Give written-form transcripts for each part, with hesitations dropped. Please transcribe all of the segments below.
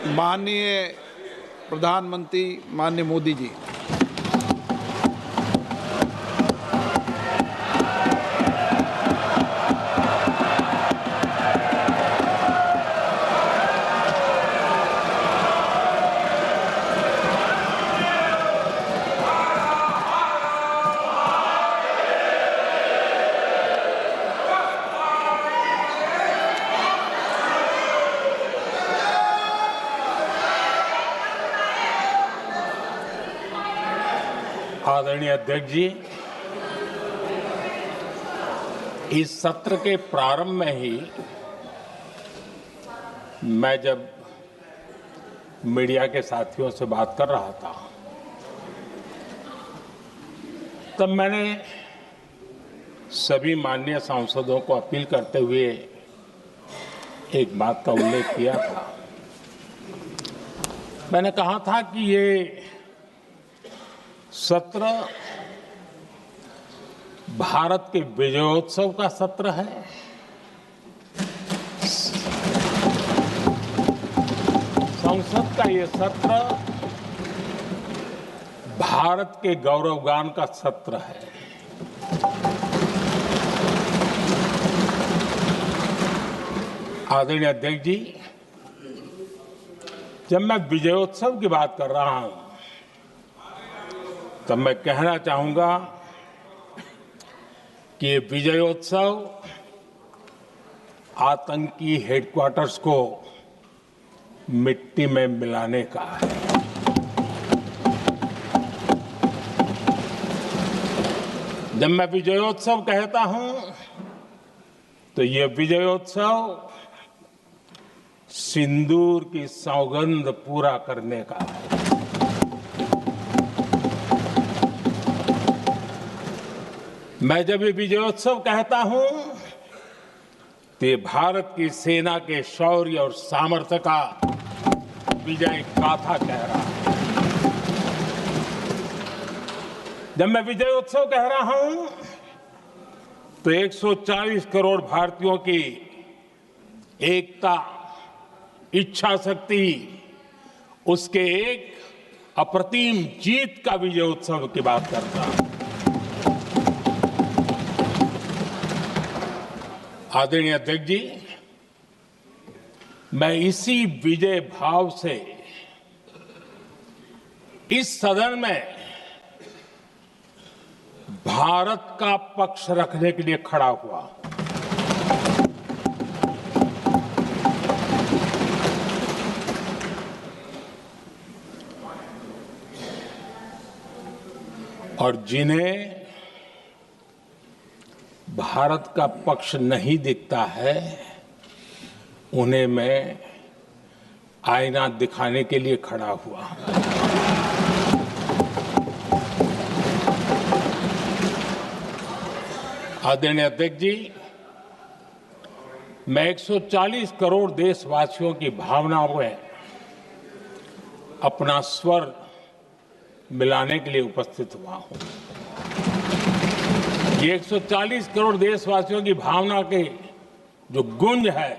माननीय प्रधानमंत्री माननीय मोदी जी, आदरणीय अध्यक्ष जी, इस सत्र के प्रारंभ में ही मैं जब मीडिया के साथियों से बात कर रहा था तब मैंने सभी माननीय सांसदों को अपील करते हुए एक बात का उल्लेख किया था। मैंने कहा था कि ये सत्र भारत के विजयोत्सव का सत्र है। संसद का ये सत्र भारत के गौरवगान का सत्र है। आदरणीय अध्यक्ष जी, जब मैं विजयोत्सव की बात कर रहा हूं तब मैं कहना चाहूंगा कि ये विजयोत्सव आतंकी हेडक्वार्टर्स को मिट्टी में मिलाने का है। जब मैं विजयोत्सव कहता हूं तो ये विजयोत्सव सिंदूर की सौगंध पूरा करने का है। मैं जब ये विजयोत्सव कहता हूं तो ये भारत की सेना के शौर्य और सामर्थ्य का विजय गाथा कह रहा है। जब मैं विजयोत्सव कह रहा हूं तो 140 करोड़ भारतीयों की एकता, इच्छा शक्ति, उसके एक अप्रतिम जीत का विजयोत्सव की बात करता हूं। आदरणीय अध्यक्ष जी, मैं इसी विजय भाव से इस सदन में भारत का पक्ष रखने के लिए खड़ा हुआ। और जिन्हें भारत का पक्ष नहीं दिखता है उन्हें मैं आईना दिखाने के लिए खड़ा हुआ। आदरणीय अध्यक्ष जी, मैं 140 करोड़ देशवासियों की भावनाओं में अपना स्वर मिलाने के लिए उपस्थित हुआ हूं। ये 140 करोड़ देशवासियों की भावना के जो गूंज है,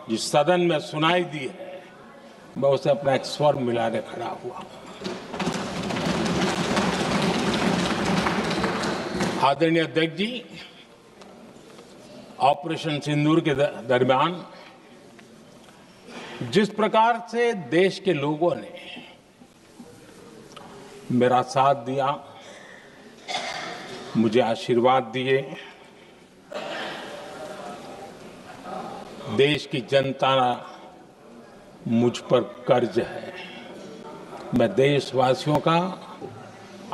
जिस सदन में सुनाई दी है, मैं उसे अपना एक स्वर मिलाने खड़ा हुआ। आदरणीय अध्यक्ष जी, ऑपरेशन सिंदूर के दरमियान जिस प्रकार से देश के लोगों ने मेरा साथ दिया, मुझे आशीर्वाद दिए, देश की जनता मुझ पर कर्ज है। मैं देशवासियों का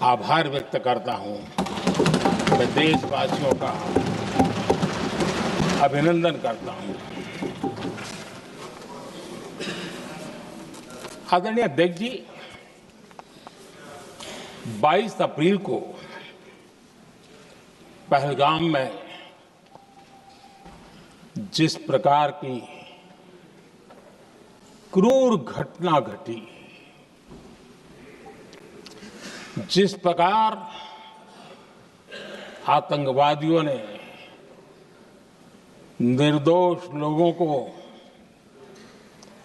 आभार व्यक्त करता हूं। मैं देशवासियों का अभिनंदन करता हूं। आदरणीय अध्यक्ष जी, 22 अप्रैल को पहलगाम में जिस प्रकार की क्रूर घटना घटी, जिस प्रकार आतंकवादियों ने निर्दोष लोगों को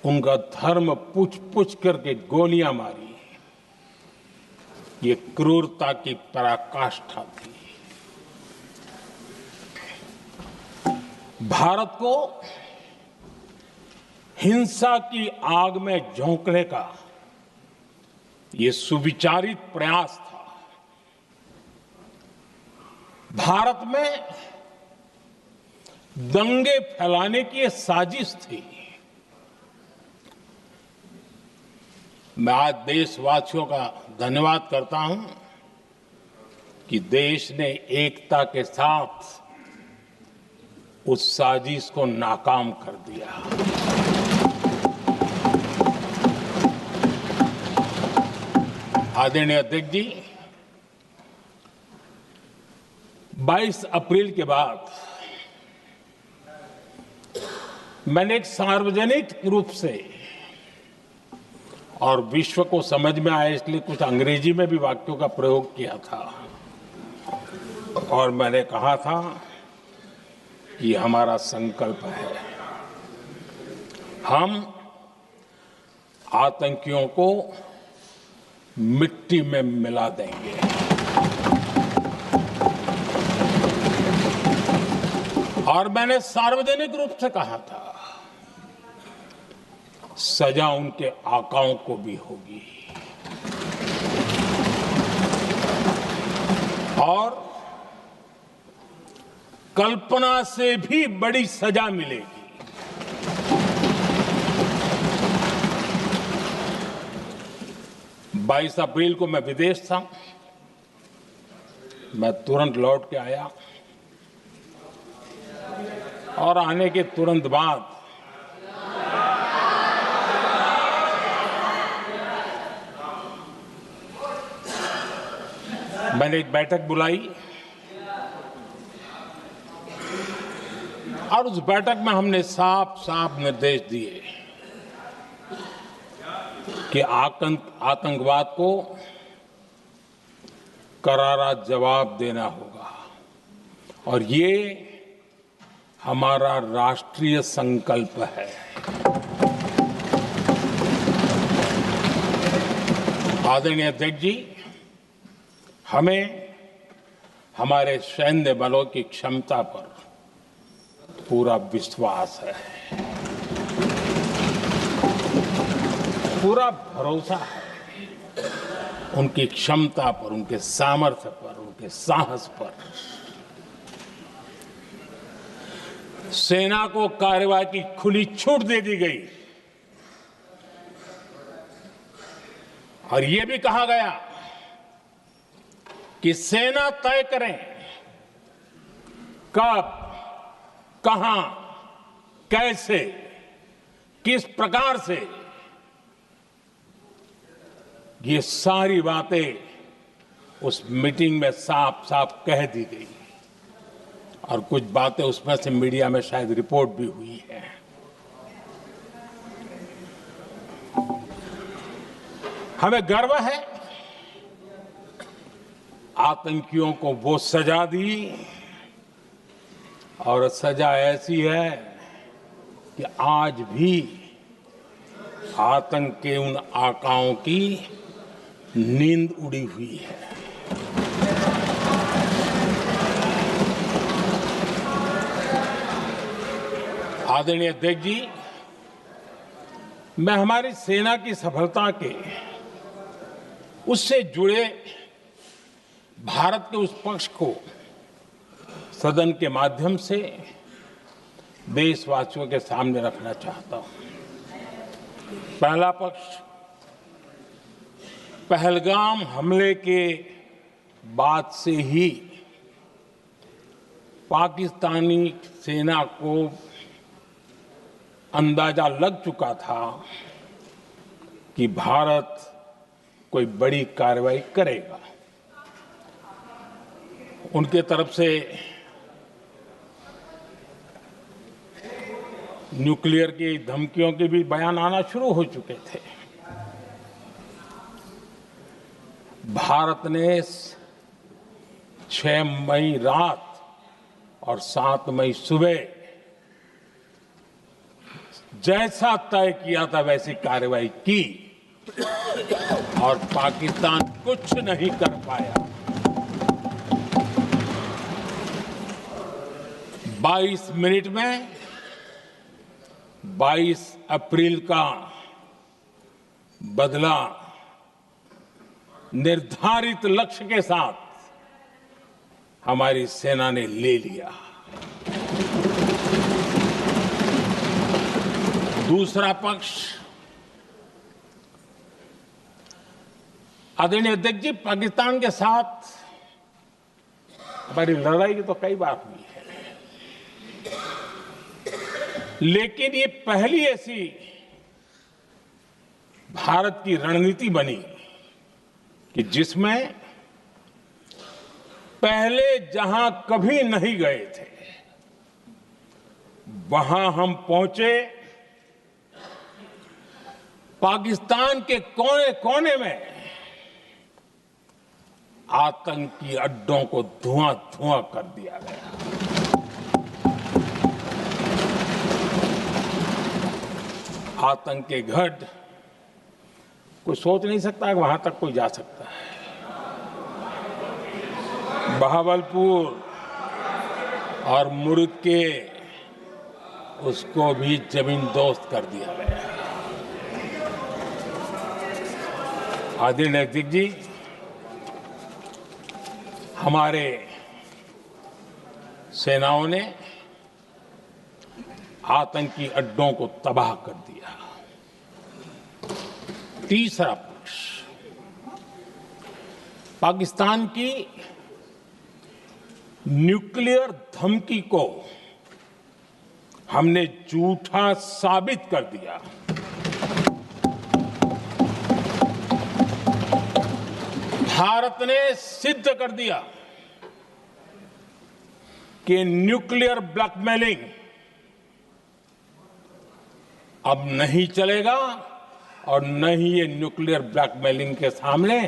उनका धर्म पूछ पूछ करके गोलियां मारी, ये क्रूरता की पराकाष्ठा थी। भारत को हिंसा की आग में झोंकने का ये सुविचारित प्रयास था। भारत में दंगे फैलाने की ये साजिश थी। मैं आज देशवासियों का धन्यवाद करता हूं कि देश ने एकता के साथ उस साजिश को नाकाम कर दिया। आदरणीय अध्यक्ष जी, 22 अप्रैल के बाद मैंने एक सार्वजनिक रूप से और विश्व को समझ में आए इसलिए कुछ अंग्रेजी में भी वाक्यों का प्रयोग किया था और मैंने कहा था कि हमारा संकल्प है, हम आतंकियों को मिट्टी में मिला देंगे। और मैंने सार्वजनिक रूप से कहा था, सजा उनके आकाओं को भी होगी और कल्पना से भी बड़ी सजा मिलेगी। 22 अप्रैल को मैं विदेश था, मैं तुरंत लौट के आया और आने के तुरंत बाद मैंने एक बैठक बुलाई और उस बैठक में हमने साफ साफ निर्देश दिए कि आतंकवाद को करारा जवाब देना होगा और ये हमारा राष्ट्रीय संकल्प है। आदरणीय अध्यक्ष जी, हमें हमारे सैन्य बलों की क्षमता पर पूरा विश्वास है, पूरा भरोसा है उनकी क्षमता पर, उनके सामर्थ्य पर, उनके साहस पर। सेना को कार्रवाई की खुली छूट दे दी गई और यह भी कहा गया कि सेना तय करें कब, कहां, कैसे, किस प्रकार से। ये सारी बातें उस मीटिंग में साफ साफ कह दी गई और कुछ बातें उसमें से मीडिया में शायद रिपोर्ट भी हुई है। हमें गर्व है आतंकियों को वो सजा दी और सजा ऐसी है कि आज भी आतंक के उन आकाओं की नींद उड़ी हुई है। आदरणीय अध्यक्ष जी, मैं हमारी सेना की सफलता के उससे जुड़े भारत के उस पक्ष को सदन के माध्यम से देशवासियों के सामने रखना चाहता हूं। पहला पक्ष, पहलगाम हमले के बाद से ही पाकिस्तानी सेना को अंदाजा लग चुका था कि भारत कोई बड़ी कार्रवाई करेगा। उनके तरफ से न्यूक्लियर की धमकियों के भी बयान आना शुरू हो चुके थे। भारत ने 6 मई रात और 7 मई सुबह जैसा तय किया था वैसी कार्रवाई की और पाकिस्तान कुछ नहीं कर पाया। 22 मिनट में 22 अप्रैल का बदला निर्धारित लक्ष्य के साथ हमारी सेना ने ले लिया। दूसरा पक्ष, आदरणीय अध्यक्ष जी, पाकिस्तान के साथ हमारी लड़ाई तो कई बार हुई है, लेकिन ये पहली ऐसी भारत की रणनीति बनी कि जिसमें पहले जहां कभी नहीं गए थे वहां हम पहुंचे। पाकिस्तान के कोने कोने में आतंकी अड्डों को धुआं धुआं कर दिया गया। आतंक के गढ़ कोई सोच नहीं सकता कि वहां तक कोई जा सकता है। बहावलपुर और मुर्गे उसको भी जमीन दोस्त कर दिया गया। आदरणीय अध्यक्ष जी, हमारे सेनाओं ने आतंकी अड्डों को तबाह कर दिया। तीसरा पक्ष, पाकिस्तान की न्यूक्लियर धमकी को हमने झूठा साबित कर दिया। भारत ने सिद्ध कर दिया कि न्यूक्लियर ब्लैकमेलिंग अब नहीं चलेगा और न ही ये न्यूक्लियर ब्लैकमेलिंग के सामने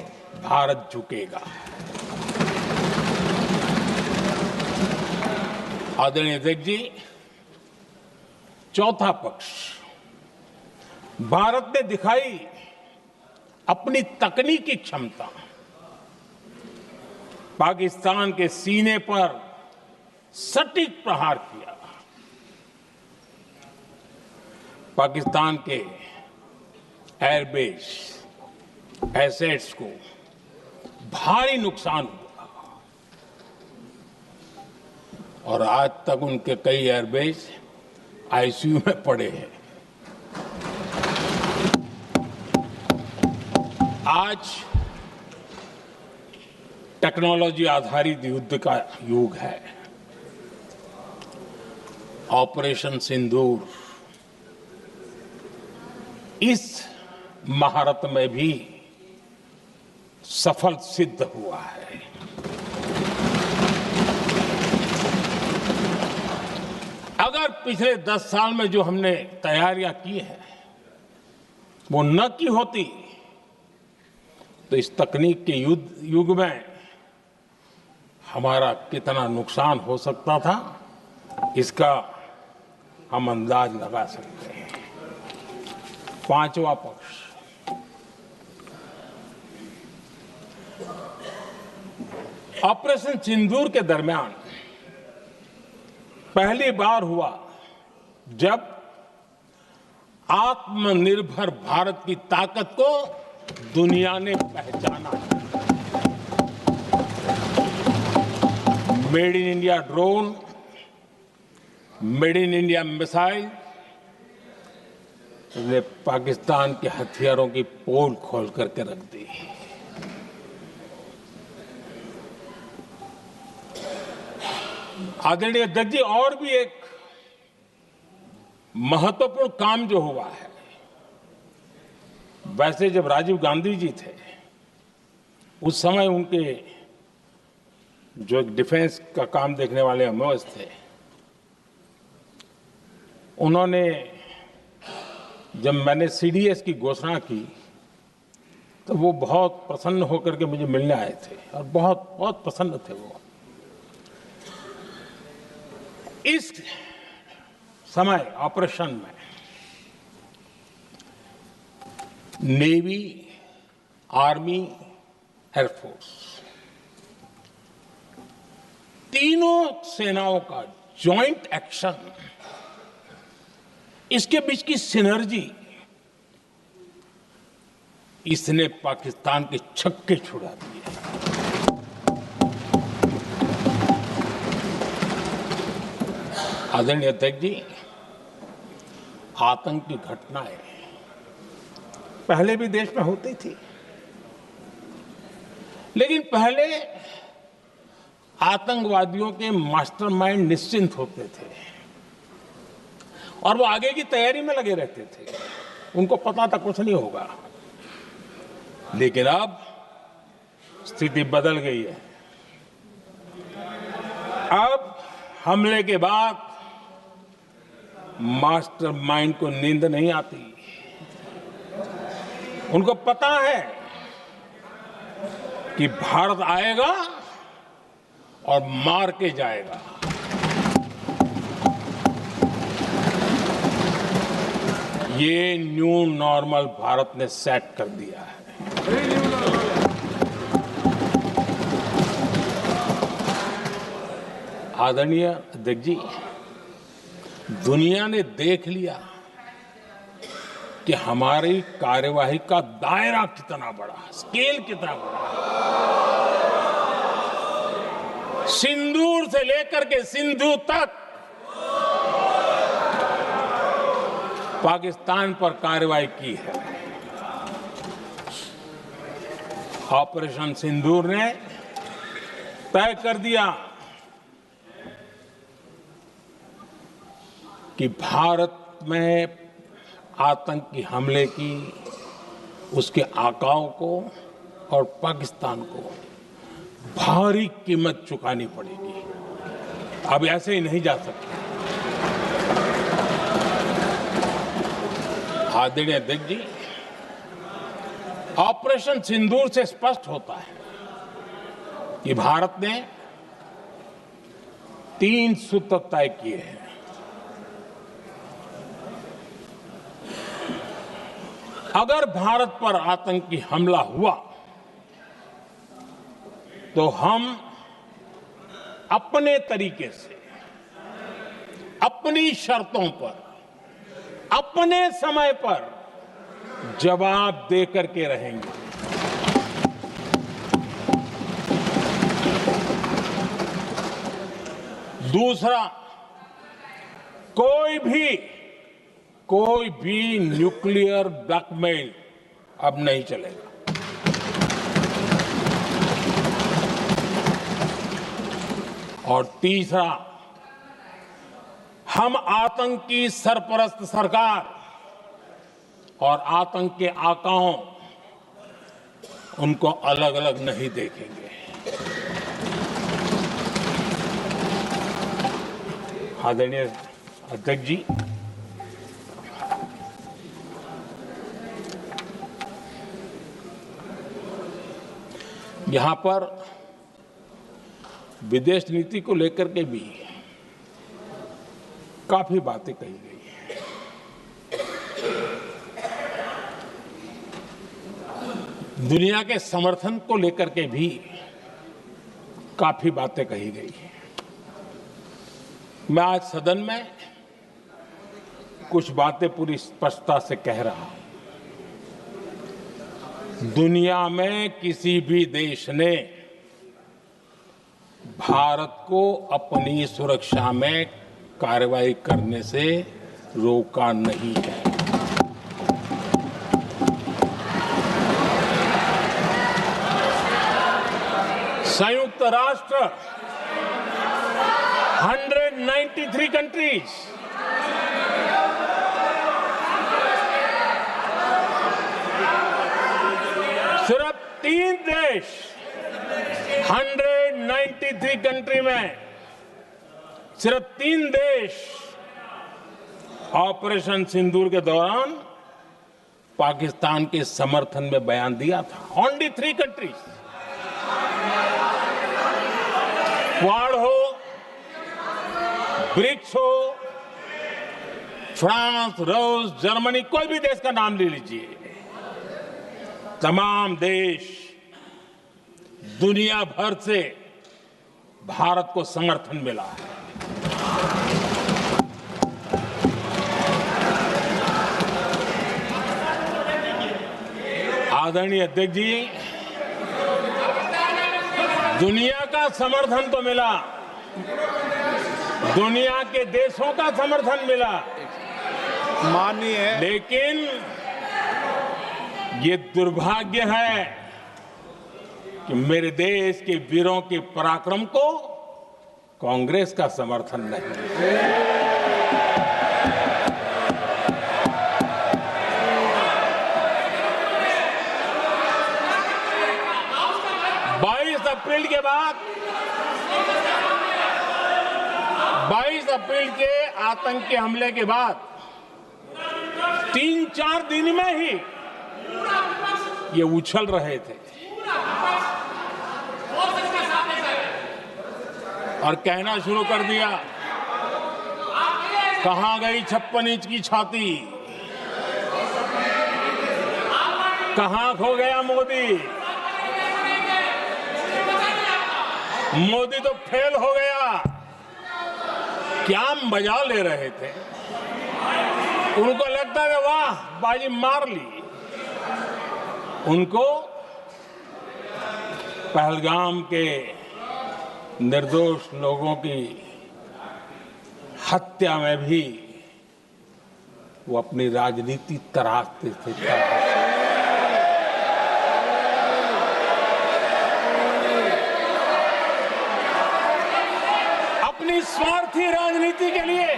भारत झुकेगा। आदरणीय अध्यक्ष जी, चौथा पक्ष, भारत ने दिखाई अपनी तकनीकी क्षमता। पाकिस्तान के सीने पर सटीक प्रहार किया। पाकिस्तान के एयरबेस एसेट्स को भारी नुकसान हुआ और आज तक उनके कई एयरबेस आईसीयू में पड़े हैं। आज टेक्नोलॉजी आधारित युद्ध का युग है। ऑपरेशन सिंदूर इस महारत में भी सफल सिद्ध हुआ है। अगर पिछले 10 साल में जो हमने तैयारियां की हैं वो न की होती तो इस तकनीक के युग में हमारा कितना नुकसान हो सकता था, इसका हम अंदाज लगा सकते हैं। पांचवा पक्ष, ऑपरेशन सिंदूर के दरमियान पहली बार हुआ जब आत्मनिर्भर भारत की ताकत को दुनिया ने पहचाना। Made in India drone, made in India missile ने पाकिस्तान के हथियारों की पोल खोल करके रख दी। आदरणीय अध्यक्ष जी, और भी एक महत्वपूर्ण काम जो हुआ है, वैसे जब राजीव गांधी जी थे उस समय उनके जो डिफेंस का काम देखने वाले अमोस थे, उन्होंने जब मैंने सीडीएस की घोषणा की तो वो बहुत प्रसन्न होकर के मुझे मिलने आए थे और बहुत बहुत प्रसन्न थे वो। इस समय ऑपरेशन में नेवी, आर्मी, एयरफोर्स, तीनों सेनाओं का जॉइंट एक्शन, इसके बीच की सिनर्जी, इसने पाकिस्तान के छक्के छुड़ा दिए। आदरणीय अध्यक्ष जी, आतंक की घटनाएं पहले भी देश में होती थी, लेकिन पहले आतंकवादियों के मास्टरमाइंड निश्चिंत होते थे और वो आगे की तैयारी में लगे रहते थे, उनको पता था कुछ नहीं होगा। लेकिन अब स्थिति बदल गई है। अब हमले के बाद मास्टरमाइंड को नींद नहीं आती, उनको पता है कि भारत आएगा और मार के जाएगा। ये न्यू नॉर्मल भारत ने सेट कर दिया है। आदरणीय अध्यक्ष जी, दुनिया ने देख लिया कि हमारी कार्यवाही का दायरा कितना बड़ा, स्केल कितना बड़ा। सिंदूर से लेकर के सिंधु तक पाकिस्तान पर कार्रवाई की है। ऑपरेशन सिंदूर ने तय कर दिया कि भारत में आतंकी हमले की, उसके आकाओं को और पाकिस्तान को भारी कीमत चुकानी पड़ेगी। अब ऐसे ही नहीं जा सकते। आदरणीय अध्यक्ष जी, ऑपरेशन सिंदूर से स्पष्ट होता है कि भारत ने 3 सूत्र तय किए हैं। अगर भारत पर आतंकी हमला हुआ तो हम अपने तरीके से, अपनी शर्तों पर, अपने समय पर जवाब दे करके रहेंगे। दूसरा, कोई भी न्यूक्लियर ब्लैकमेल अब नहीं चलेगा। और तीसरा, हम आतंक की सरपरस्त सरकार और आतंक के आकाओं, उनको अलग अलग नहीं देखेंगे। आदरणीय अध्यक्ष जी, यहां पर विदेश नीति को लेकर के भी काफी बातें कही गई हैं। दुनिया के समर्थन को लेकर के भी काफी बातें कही गई हैं। मैं आज सदन में कुछ बातें पूरी स्पष्टता से कह रहा हूं। दुनिया में किसी भी देश ने भारत को अपनी सुरक्षा में कार्रवाई करने से रोका नहीं है। संयुक्त राष्ट्र 193 कंट्रीज, सिर्फ 3 देश 193 कंट्री में सिर्फ 3 देश ऑपरेशन सिंदूर के दौरान पाकिस्तान के समर्थन में बयान दिया था। Only 3 countries. क्वाड हो, ब्रिक्स हो, फ्रांस, रूस, जर्मनी, कोई भी देश का नाम ले लीजिए, तमाम देश दुनिया भर से भारत को समर्थन मिला है। आदरणीय अध्यक्ष जी, दुनिया का समर्थन तो मिला, दुनिया के देशों का समर्थन मिला, माननीय, लेकिन ये दुर्भाग्य है कि मेरे देश के वीरों के पराक्रम को कांग्रेस का समर्थन नहीं। 22 अप्रैल के आतंकी हमले के बाद 3-4 दिन में ही ये उछल रहे थे और कहना शुरू कर दिया, कहां गई 56 इंच की छाती, कहां खो गया मोदी, मोदी तो फेल हो गया। क्या मजा ले रहे थे, उनको लगता है वाह बाजी मार ली। उनको पहलगाम के निर्दोष लोगों की हत्या में भी वो अपनी राजनीति तराशते थे। अपनी स्वार्थी राजनीति के लिए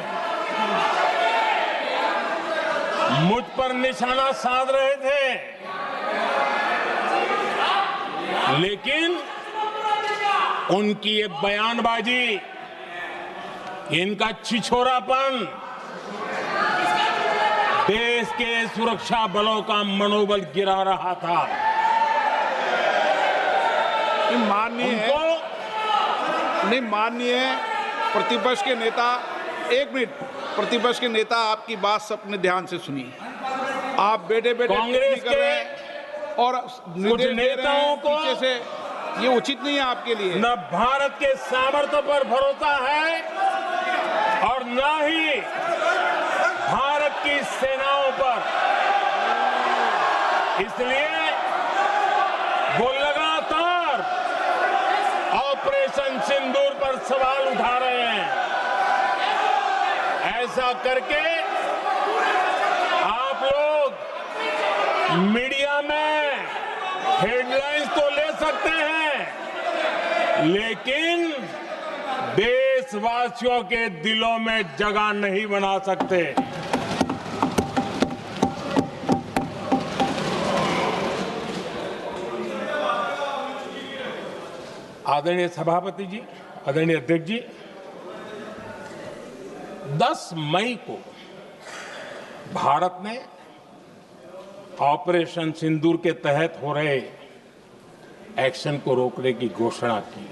मुझ पर निशाना साध रहे थे, लेकिन उनकी ये बयानबाजी, इनका छिछोरापन देश के सुरक्षा बलों का मनोबल गिरा रहा था। माननीय प्रतिपक्ष के नेता, एक मिनट, प्रतिपक्ष के नेता आपकी बात अपने ध्यान से सुनिए। आप बेटे कांग्रेस कर रहे हैं और कुछ नेताओं को पीछे से, ये उचित नहीं है आपके लिए। न भारत के सामर्थ्य पर भरोसा है और न ही भारत की सेनाओं पर, इसलिए वो लगातार ऑपरेशन सिंदूर पर सवाल उठा रहे हैं। ऐसा करके आप लोग मीडिया में हेडलाइंस तो ले सकते हैं, लेकिन देशवासियों के दिलों में जगह नहीं बना सकते। आदरणीय सभापति जी, आदरणीय अध्यक्ष जी, 10 मई को भारत ने ऑपरेशन सिंदूर के तहत हो रहे एक्शन को रोकने की घोषणा की।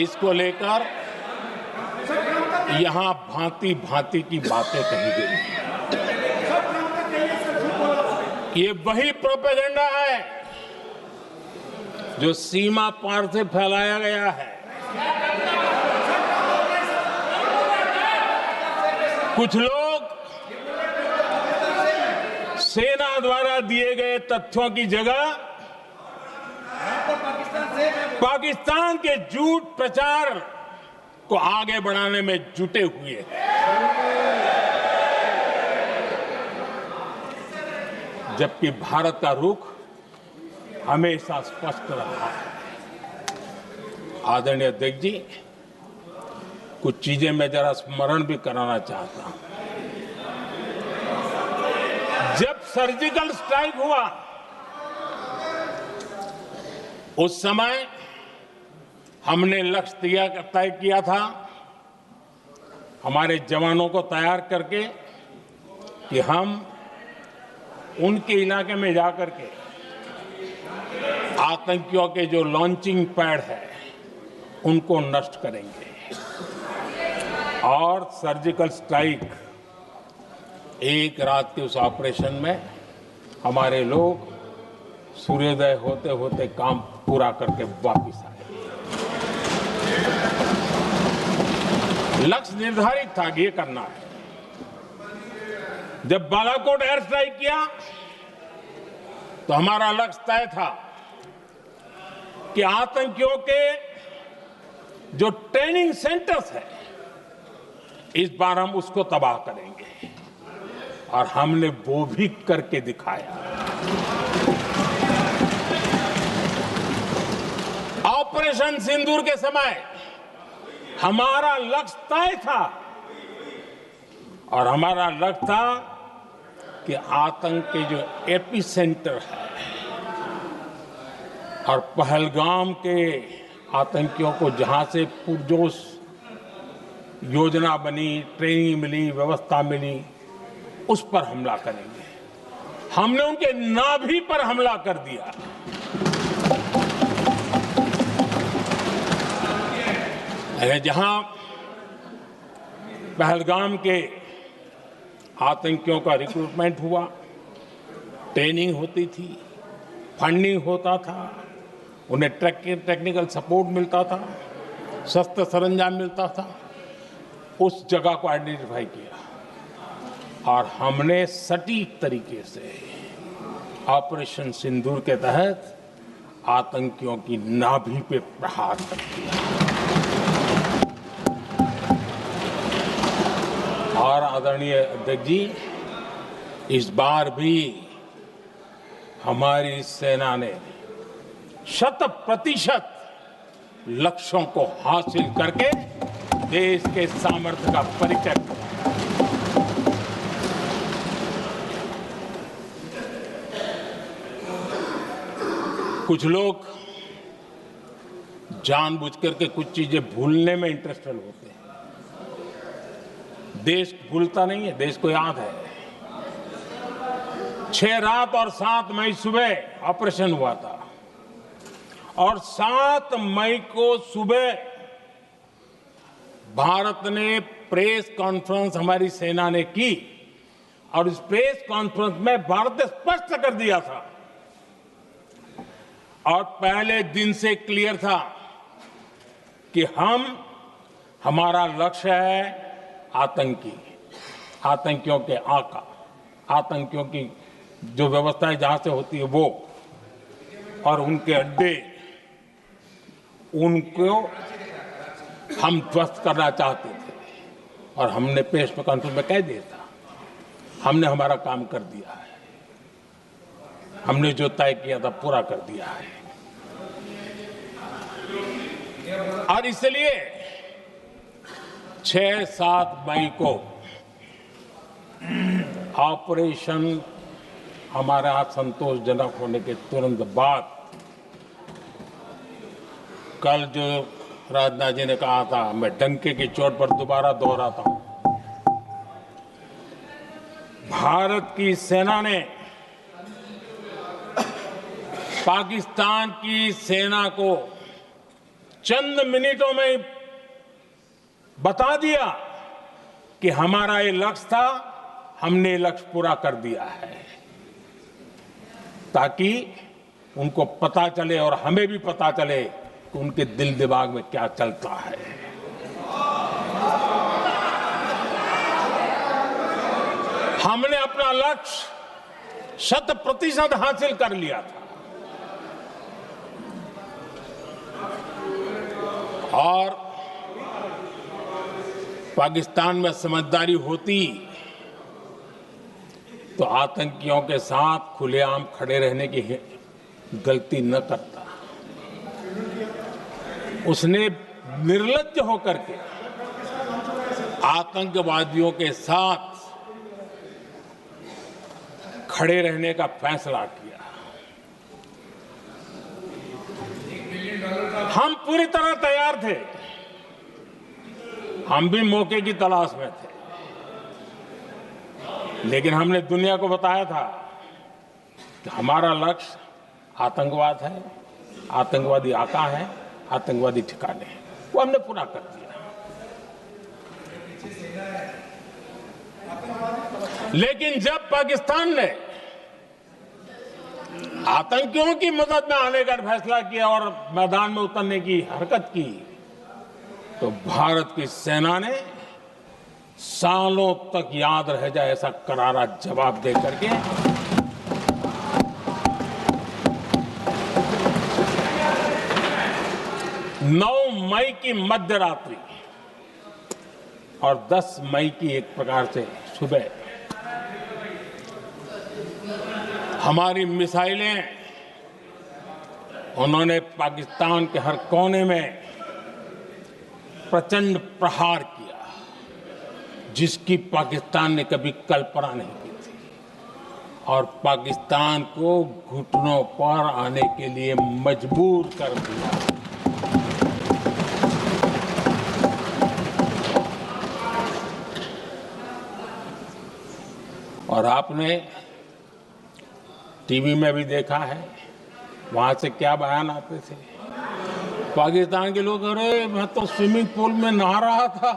इसको लेकर यहां भांति भांति की बातें कही गई। ये वही प्रोपेगेंडा है जो सीमा पार से फैलाया गया है। कुछ लोग सेना द्वारा दिए गए तथ्यों की जगह पाकिस्तान के झूठ प्रचार को आगे बढ़ाने में जुटे हुए हैं। जबकि भारत का रुख हमेशा स्पष्ट रहा है। आदरणीय अध्यक्ष जी, कुछ चीजें मैं जरा स्मरण भी कराना चाहता हूं। जब सर्जिकल स्ट्राइक हुआ, उस समय हमने लक्ष्य तय किया था, हमारे जवानों को तैयार करके, कि हम उनके इलाके में जाकर के आतंकियों के जो लॉन्चिंग पैड है उनको नष्ट करेंगे और सर्जिकल स्ट्राइक एक रात के उस ऑपरेशन में हमारे लोग सूर्योदय होते होते काम पूरा करके वापस आए। लक्ष्य निर्धारित था कि ये करना है। जब बालाकोट एयर स्ट्राइक किया तो हमारा लक्ष्य तय था कि आतंकियों के जो ट्रेनिंग सेंटर्स है इस बार हम उसको तबाह करेंगे, और हमने वो भी करके दिखाया। ऑपरेशन सिंदूर के समय हमारा लक्ष्य तय था, और हमारा लक्ष्य था कि आतंक के जो एपी सेंटर है और पहलगाम के आतंकियों को जहां से पुरजोश योजना बनी, ट्रेनिंग मिली, व्यवस्था मिली, उस पर हमला करेंगे। हमने उनके नाभि पर हमला कर दिया। जहां पहलगाम के आतंकियों का रिक्रूटमेंट हुआ, ट्रेनिंग होती थी, फंडिंग होता था, उन्हें टेक्निकल सपोर्ट मिलता था, शस्त्र सरंजाम मिलता था, उस जगह को आइडेंटिफाई किया और हमने सटीक तरीके से ऑपरेशन सिंदूर के तहत आतंकियों की नाभि पे प्रहार कर दिया। और आदरणीय अध्यक्ष जी, इस बार भी हमारी सेना ने 100% लक्ष्यों को हासिल करके देश के सामर्थ्य का परिचय दिया। कुछ लोग जानबूझ करके कुछ चीजें भूलने में इंटरेस्टेड होते हैं। देश भूलता नहीं है, देश को याद है। 6 रात और 7 मई सुबह ऑपरेशन हुआ था, और 7 मई को सुबह भारत ने प्रेस कॉन्फ्रेंस हमारी सेना ने की, और इस प्रेस कॉन्फ्रेंस में भारत ने स्पष्ट कर दिया था, और पहले दिन से क्लियर था कि हमारा लक्ष्य है आतंकियों के आका, आतंकियों की जो व्यवस्थाएं जहां से होती है वो, और उनके अड्डे, उनको हम ध्वस्त करना चाहते थे। और हमने प्रेस कॉन्फ्रेंस में कह दिया था, हमने हमारा काम कर दिया है, हमने जो तय किया था पूरा कर दिया है। और इसलिए 6-7 मई को ऑपरेशन हमारा संतोषजनक होने के तुरंत बाद कल जो राजनाथ जी ने कहा था, मैं डंके की चोट पर दोबारा दोहराता हूं, भारत की सेना ने पाकिस्तान की सेना को चंद मिनटों में बता दिया कि हमारा ये लक्ष्य था, हमने लक्ष्य पूरा कर दिया है, ताकि उनको पता चले और हमें भी पता चले कि उनके दिल दिमाग में क्या चलता है। हमने अपना लक्ष्य 100% हासिल कर लिया था, और पाकिस्तान में समझदारी होती तो आतंकियों के साथ खुलेआम खड़े रहने की गलती न करता। उसने निर्लज्ज होकर के आतंकवादियों के साथ खड़े रहने का फैसला किया। हम पूरी तरह तैयार थे, हम भी मौके की तलाश में थे, लेकिन हमने दुनिया को बताया था कि हमारा लक्ष्य आतंकवाद है, आतंकवादी आका है, आतंकवादी ठिकाने हैं, वो हमने पूरा कर दिया। लेकिन जब पाकिस्तान ने आतंकियों की मदद में आने का फैसला किया और मैदान में उतरने की हरकत की, तो भारत की सेना ने सालों तक याद रह जाए ऐसा करारा जवाब दे करके 9 मई की मध्य रात्रि और 10 मई की एक प्रकार से सुबह हमारी मिसाइलें उन्होंने पाकिस्तान के हर कोने में प्रचंड प्रहार किया, जिसकी पाकिस्तान ने कभी कल्पना नहीं की थी, और पाकिस्तान को घुटनों पर आने के लिए मजबूर कर दिया। और आपने टीवी में भी देखा है, वहां से क्या बयान आते थे। पाकिस्तान के लोग, अरे मैं तो स्विमिंग पूल में नहा रहा था,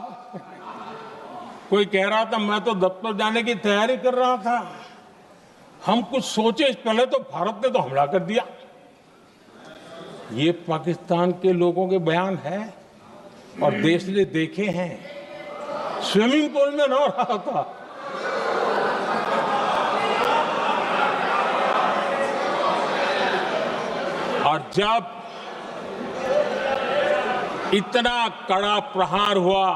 कोई कह रहा था मैं तो दफ्तर जाने की तैयारी कर रहा था, हम कुछ सोचे इस पहले तो भारत ने तो हमला कर दिया। ये पाकिस्तान के लोगों के बयान है और देश ने देखे हैं। स्विमिंग पूल में नहा रहा था। और जब इतना कड़ा प्रहार हुआ,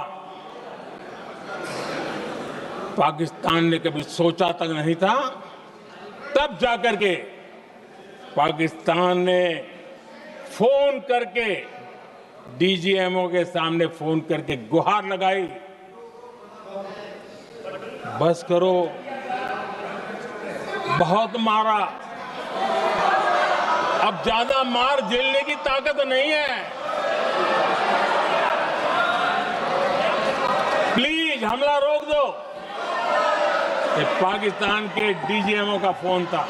पाकिस्तान ने कभी सोचा तक नहीं था, तब जाकर के पाकिस्तान ने फोन करके डीजीएमओ के सामने फोन करके गुहार लगाई, बस करो, बहुत मारा, अब ज्यादा मार झेलने की ताकत नहीं है, प्लीज हमला रोक दो। ये पाकिस्तान के डीजीएमओ का फोन था।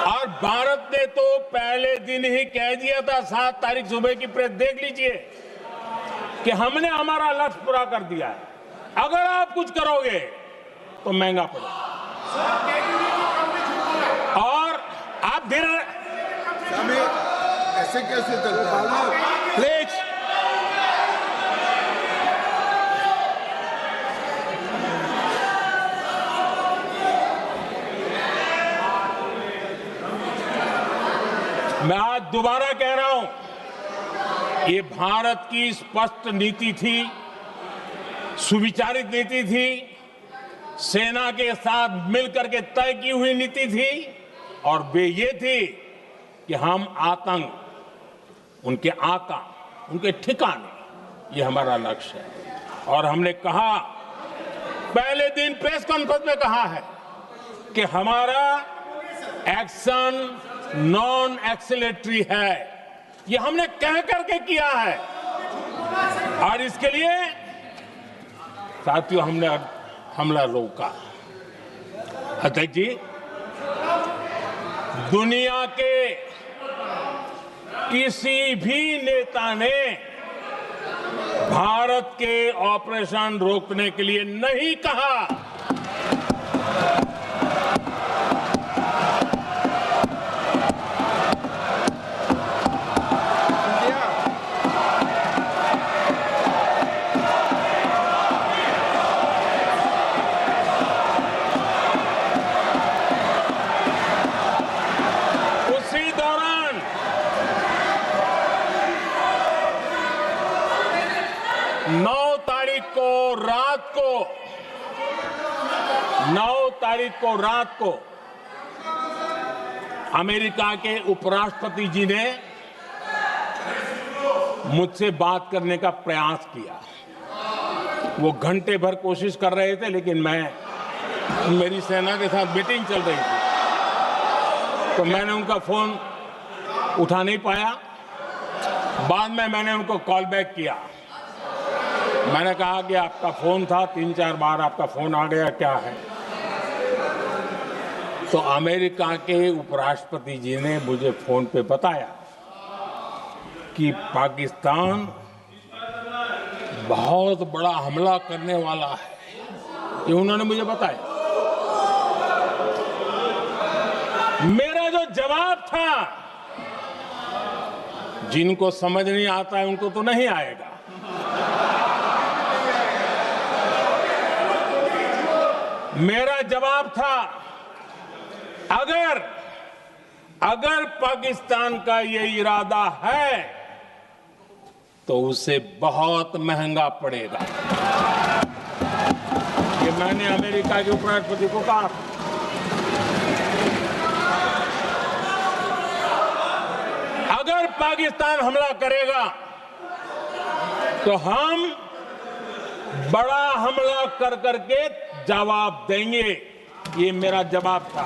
और भारत ने तो पहले दिन ही कह दिया था, 7 तारीख सुबह की प्रेस देख लीजिए, कि हमने हमारा लक्ष्य पूरा कर दिया है, अगर आप कुछ करोगे तो महंगा पड़ेगा। और आप धीरे ऐसे कैसे चलता है? प्लीज मैं आज दोबारा कह रहा हूं, ये भारत की स्पष्ट नीति थी, सुविचारित नीति थी, सेना के साथ मिलकर के तय की हुई नीति थी, और वे ये थी कि हम आतंक, उनके आका, उनके ठिकाने, ये हमारा लक्ष्य है। और हमने कहा, पहले दिन प्रेस कॉन्फ्रेंस में कहा है कि हमारा एक्शन नॉन एक्सीलेटरी है, ये हमने कह करके किया है। और इसके लिए साथियों हमने हमला रोका। अध्यक्ष जी, दुनिया के किसी भी नेता ने भारत के ऑपरेशन रोकने के लिए नहीं कहा। उसी दौरान 9 तारीख को रात को अमेरिका के उपराष्ट्रपति जी ने मुझसे बात करने का प्रयास किया। वो घंटे भर कोशिश कर रहे थे, लेकिन मेरी सेना के साथ मीटिंग चल रही थी, तो मैंने उनका फोन उठा नहीं पाया। बाद में मैंने उनको कॉल बैक किया। मैंने कहा कि आपका फोन था, 3-4 बार आपका फोन आ गया, क्या है? तो अमेरिका के उपराष्ट्रपति जी ने मुझे फोन पे बताया कि पाकिस्तान बहुत बड़ा हमला करने वाला है, ये उन्होंने मुझे बताया। मेरा जो जवाब था, जिनको समझ नहीं आता है उनको तो नहीं आएगा। मेरा जवाब था, अगर पाकिस्तान का ये इरादा है तो उसे बहुत महंगा पड़ेगा। ये मैंने अमेरिका के उपराष्ट्रपति को कहा। अगर पाकिस्तान हमला करेगा तो हम बड़ा हमला कर करके जवाब देंगे। ये मेरा जवाब था।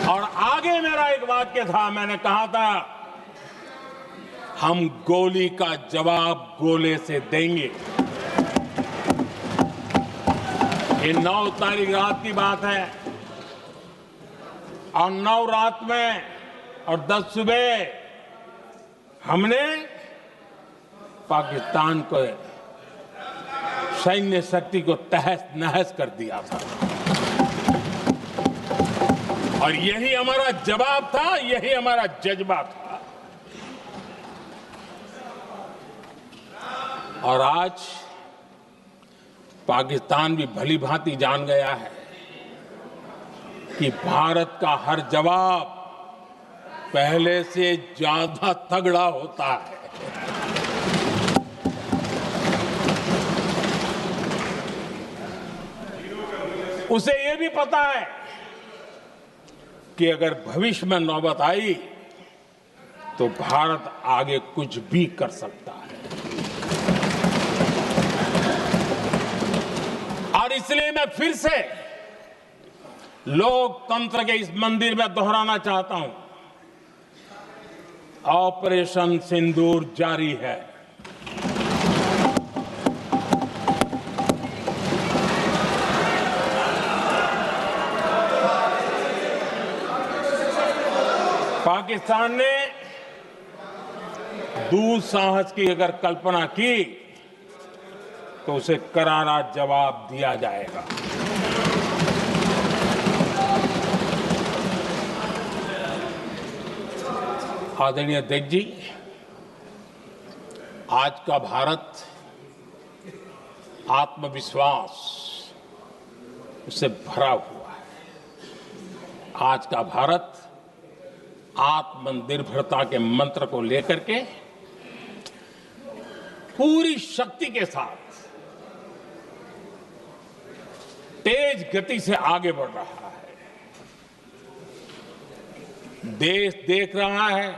और आगे मेरा एक वाक्य था, मैंने कहा था हम गोली का जवाब गोले से देंगे। ये 9 तारीख रात की बात है और 9 रात में और 10 सुबह हमने पाकिस्तान को सैन्य शक्ति को तहस नहस कर दिया था। और यही हमारा जवाब था, यही हमारा जज्बा था। और आज पाकिस्तान भी भली भांति जान गया है कि भारत का हर जवाब पहले से ज्यादा तगड़ा होता है। उसे यह भी पता है कि अगर भविष्य में नौबत आई तो भारत आगे कुछ भी कर सकता है। और इसलिए मैं फिर से लोकतंत्र के इस मंदिर में दोहराना चाहता हूं, ऑपरेशन सिंदूर जारी है। पाकिस्तान ने दुस्साहस की अगर कल्पना की तो उसे करारा जवाब दिया जाएगा। आदरणीय अध्यक्ष जी, आज का भारत आत्मविश्वास से भरा हुआ है। आज का भारत आत्मनिर्भरता के मंत्र को लेकर के पूरी शक्ति के साथ तेज गति से आगे बढ़ रहा है। देश देख रहा है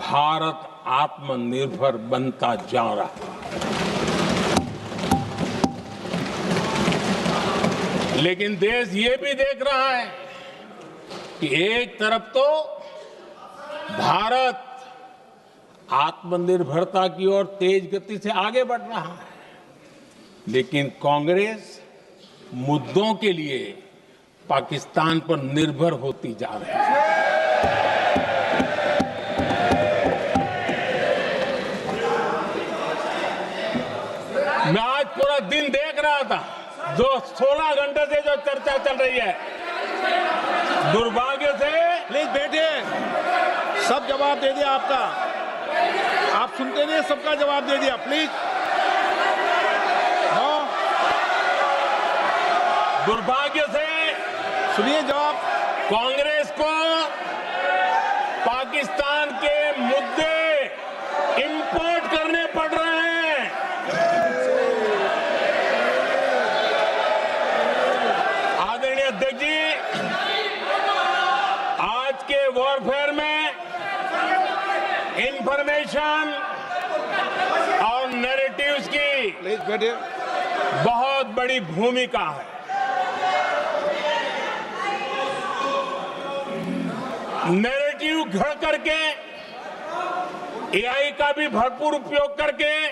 भारत आत्मनिर्भर बनता जा रहा है। लेकिन देश ये भी देख रहा है कि एक तरफ तो भारत आत्मनिर्भरता की ओर तेज गति से आगे बढ़ रहा है, लेकिन कांग्रेस मुद्दों के लिए पाकिस्तान पर निर्भर होती जा रही है। मैं आज पूरा दिन देख रहा था, जो 16 घंटे से जो चर्चा चल रही है, दुर्भाग्य से। प्लीज बैठिए, सब जवाब दे दिया आपका। आप सुनते नहीं, सबका जवाब दे दिया। प्लीज दुर्भाग्य से सुनिए जवाब। कांग्रेस को पाकिस्तान के मुद्दे इंपोर्ट करने पड़ रहे हैं। आदरणीय अध्यक्ष जी, आज के वॉरफेयर में इंफॉर्मेशन और नैरेटिव्स की प्लीज बैठिए। बहुत बड़ी भूमिका है। नैरेटिव घड़ करके, एआई का भी भरपूर उपयोग करके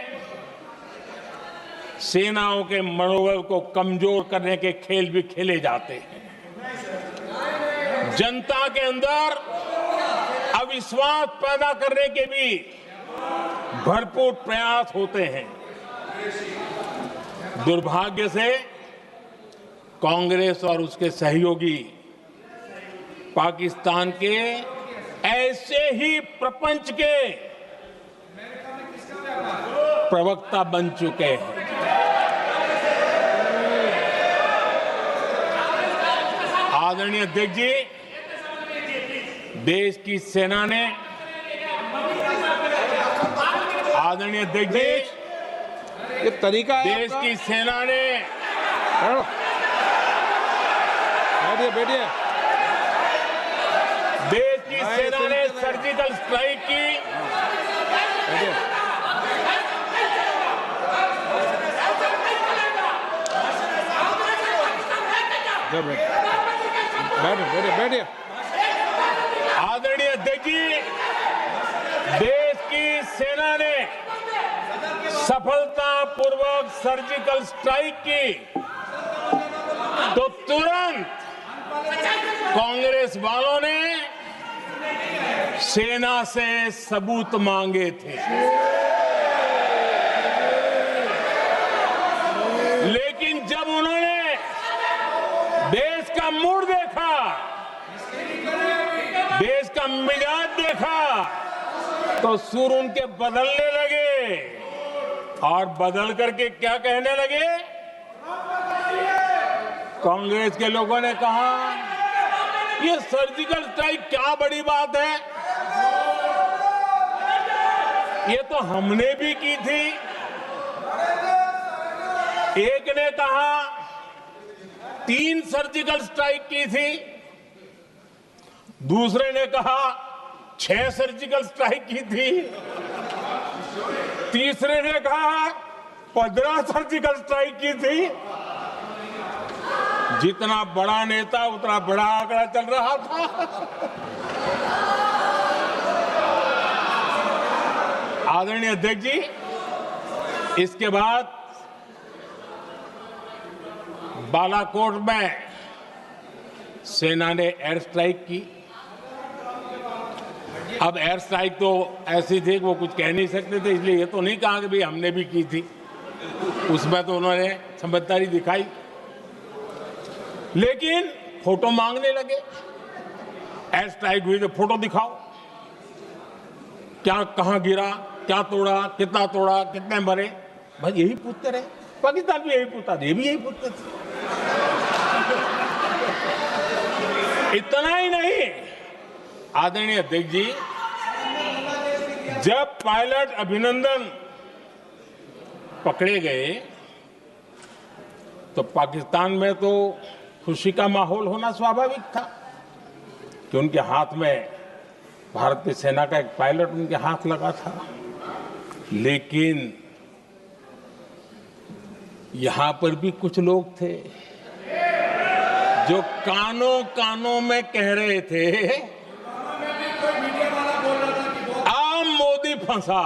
सेनाओं के मनोबल को कमजोर करने के खेल भी खेले जाते हैं। जनता के अंदर अविश्वास पैदा करने के भी भरपूर प्रयास होते हैं। दुर्भाग्य से कांग्रेस और उसके सहयोगी पाकिस्तान के ऐसे ही प्रपंच के प्रवक्ता बन चुके हैं। आदरणीय अध्यक्ष जी, देश की सेना ने, आदरणीय अध्यक्ष जी, ये तरीका है देश आपका? की सेना ने, बैठिए बैठिए। देश की सेना ने सर्जिकल स्ट्राइक की। बैठिए। बैठिए बैठिए। आदरणीय अध्यक्ष जी, देश की सेना ने सफलतापूर्वक सर्जिकल स्ट्राइक की तो तुरंत कांग्रेस वालों ने सेना से सबूत मांगे थे, लेकिन जब उन्होंने देश का मूड देखा, देश का मिजाज देखा, तो सुर उनके बदलने लगे और बदल करके क्या कहने लगे? कांग्रेस के लोगों ने कहा, ये सर्जिकल स्ट्राइक क्या बड़ी बात है, ये तो हमने भी की थी। एक ने कहा 3 सर्जिकल स्ट्राइक की थी, दूसरे ने कहा 6 सर्जिकल स्ट्राइक की थी, तीसरे ने कहा 15 सर्जिकल स्ट्राइक की थी। जितना बड़ा नेता उतना बड़ा आंकड़ा चल रहा था। आदरणीय अध्यक्ष जी, इसके बाद बालाकोट में सेना ने एयर स्ट्राइक की। अब एयर स्ट्राइक तो ऐसी थी कि वो कुछ कह नहीं सकते थे, इसलिए ये तो नहीं कहा कि भाई हमने भी की थी। उसमें तो उन्होंने समझदारी दिखाई, लेकिन फोटो मांगने लगे। एयर स्ट्राइक हुई तो फोटो दिखाओ, क्या कहां गिरा, क्या तोड़ा, कितने मरे, बस यही पूछते रहे। पाकिस्तान भी यही पूछता था, ये भी यही पूछते थे। इतना ही नहीं, आदरणीय अध्यक्ष जी, जब पायलट अभिनंदन पकड़े गए तो पाकिस्तान में तो खुशी का माहौल होना स्वाभाविक था कि उनके हाथ में भारतीय सेना का एक पायलट उनके हाथ लगा था। लेकिन यहां पर भी कुछ लोग थे जो कानों कानों में कह रहे थे, अब मोदी फंसा,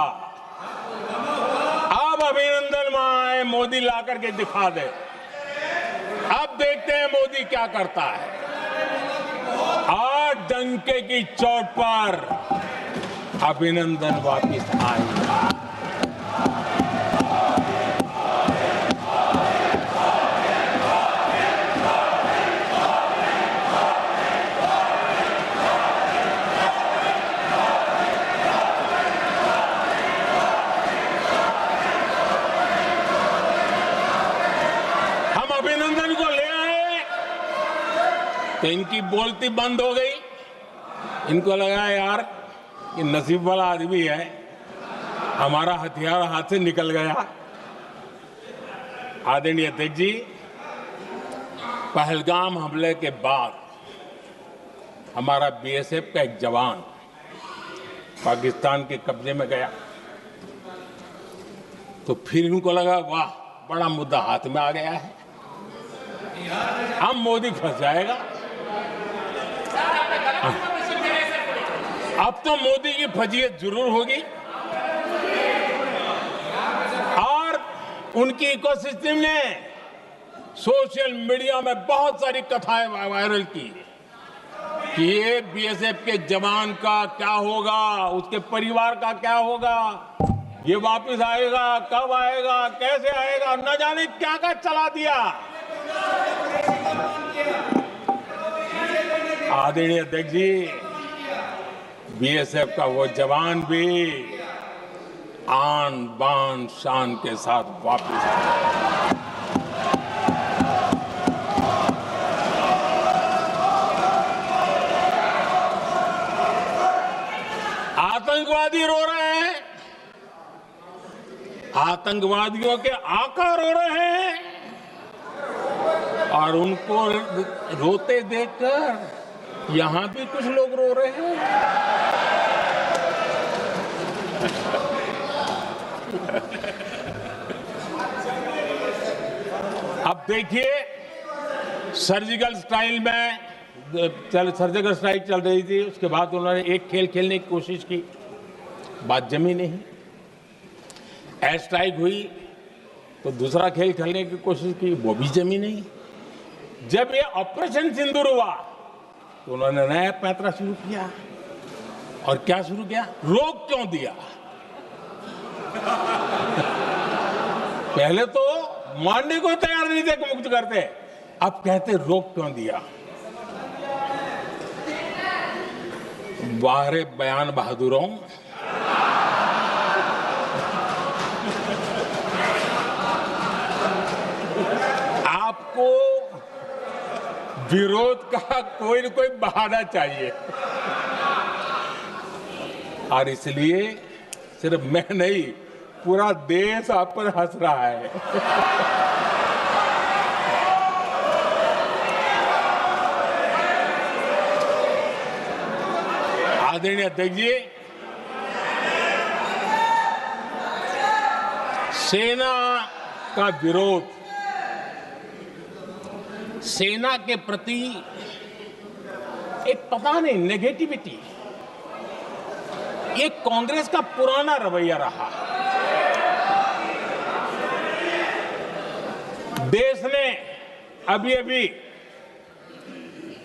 अब अभिनंदन वहां आए, मोदी ला करके दिखा दे, अब देखते हैं मोदी क्या करता है। आज डंके की चोट पर अभिनंदन वापिस आए। अभिनंदन को ले आए तो इनकी बोलती बंद हो गई। इनको लगा यार ये नसीब वाला आदमी है, हमारा हथियार हाथ से निकल गया। आदरणीय अध्यक्ष जी, पहलगाम हमले के बाद हमारा बीएसएफ का एक जवान पाकिस्तान के कब्जे में गया तो फिर इनको लगा वाह बड़ा मुद्दा हाथ में आ गया है, अब मोदी फंस जाएगा। अब तो मोदी की फजीयत जरूर होगी। और उनकी इकोसिस्टम ने सोशल मीडिया में बहुत सारी कथाएं वायरल की कि ये बीएसएफ के जवान का क्या होगा, उसके परिवार का क्या होगा। ये वापस आएगा, कब आएगा, कैसे आएगा, न जाने क्या क्या चला दिया। आदरणीय अध्यक्ष जी, बीएसएफ का वो जवान भी आन बान शान के साथ वापस आया। आतंकवादी रो रहे हैं, आतंकवादियों के आका रो रहे हैं, और उनको रोते देखकर यहां भी कुछ लोग रो रहे हैं। अब देखिए, सर्जिकल स्ट्राइक चल रही थी, उसके बाद उन्होंने एक खेल खेलने की कोशिश की, बात जमी नहीं। एयर स्ट्राइक हुई तो दूसरा खेल खेलने की कोशिश की, वो भी जमी नहीं। जब ये ऑपरेशन सिंदूर हुआ तो उन्होंने नया पैंतरा शुरू किया। और क्या शुरू किया? रोक क्यों दिया? पहले तो मानने को तैयार नहीं थे कि मुक्त करते, अब कहते रोक क्यों दिया। बाहरे बयान बहादुरों, आपको विरोध का कोई न कोई बहाना चाहिए, और इसलिए सिर्फ मैं नहीं, पूरा देश आप पर हंस रहा है। आदरणीय अध्यक्ष जी, सेना का विरोध, सेना के प्रति एक पता नहीं नेगेटिविटी, ये कांग्रेस का पुराना रवैया रहा। देश ने अभी अभी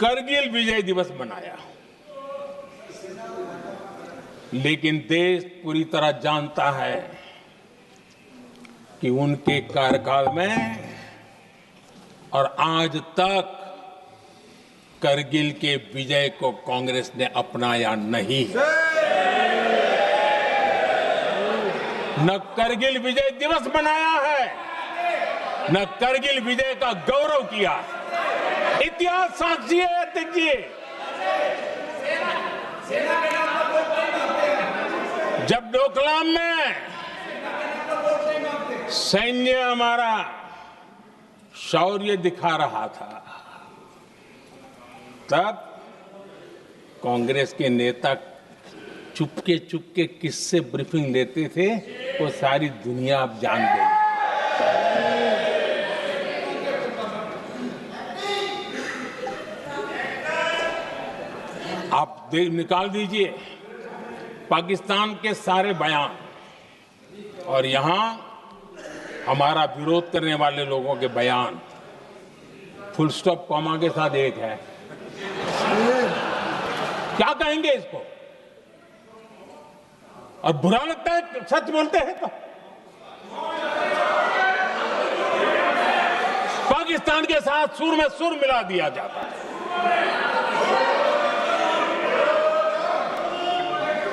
करगिल विजय दिवस मनाया, लेकिन देश पूरी तरह जानता है कि उनके कार्यकाल में और आज तक करगिल के विजय को कांग्रेस ने अपनाया नहीं। न करगिल विजय दिवस मनाया है, न करगिल विजय का गौरव किया। इतिहास साक्षी है अध्यक्ष जी। जब डोकलाम में सैन्य हमारा शौर्य दिखा रहा था, तब कांग्रेस के नेता चुपके चुपके किससे ब्रीफिंग लेते थे, वो सारी दुनिया अब जान गई। आप निकाल दीजिए पाकिस्तान के सारे बयान, और यहां हमारा विरोध करने वाले लोगों के बयान फुल स्टॉप कॉमा के साथ एक है। क्या कहेंगे इसको? और बुरा लगता है सच बोलते हैं तो। पाकिस्तान के साथ सुर में सुर मिला दिया जाता है।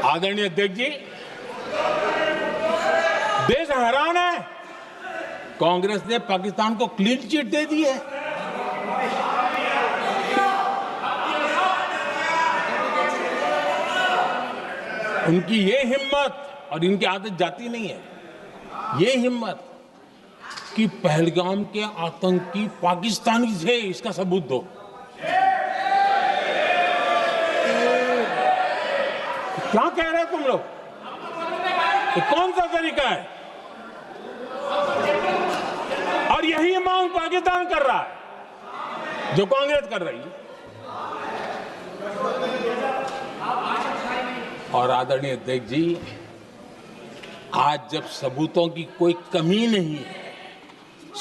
आदरणीय अध्यक्ष जी, देश हैरान है, कांग्रेस ने पाकिस्तान को क्लीन चिट दे दी है। उनकी ये हिम्मत, और इनकी आदत जाती नहीं है, ये हिम्मत कि पहलगाम के आतंकी पाकिस्तानी थे, इसका सबूत दो। क्या कह रहे हैं तुम लोग? ये कौन सा तरीका है? और यही मांग पाकिस्तान कर रहा है जो कांग्रेस कर रही है। और आदरणीय अध्यक्ष जी, आज जब सबूतों की कोई कमी नहीं है,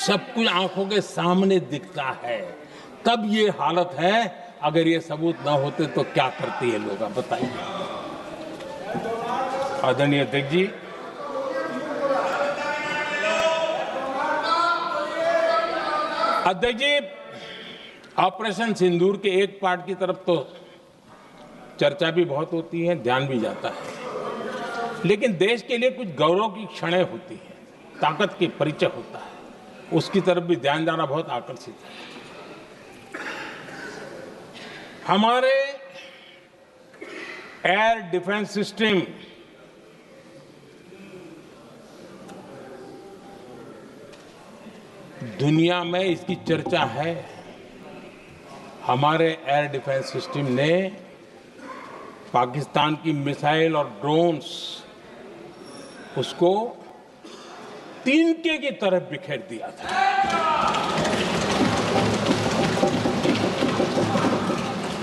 सब कुछ आंखों के सामने दिखता है, तब ये हालत है। अगर ये सबूत ना होते तो क्या करते ये लोग, आप बताइए। आदरणीय अध्यक्ष जी, अध्यक्ष जी, ऑपरेशन सिंदूर के एक पार्ट की तरफ तो चर्चा भी बहुत होती है, ध्यान भी जाता है, लेकिन देश के लिए कुछ गौरव की क्षणें होती हैं, ताकत की परिचय होता है, उसकी तरफ भी ध्यान जाना बहुत आकर्षित है। हमारे एयर डिफेंस सिस्टम दुनिया में इसकी चर्चा है। हमारे एयर डिफेंस सिस्टम ने पाकिस्तान की मिसाइल और ड्रोन्स उसको तिनके की तरफ बिखेर दिया था।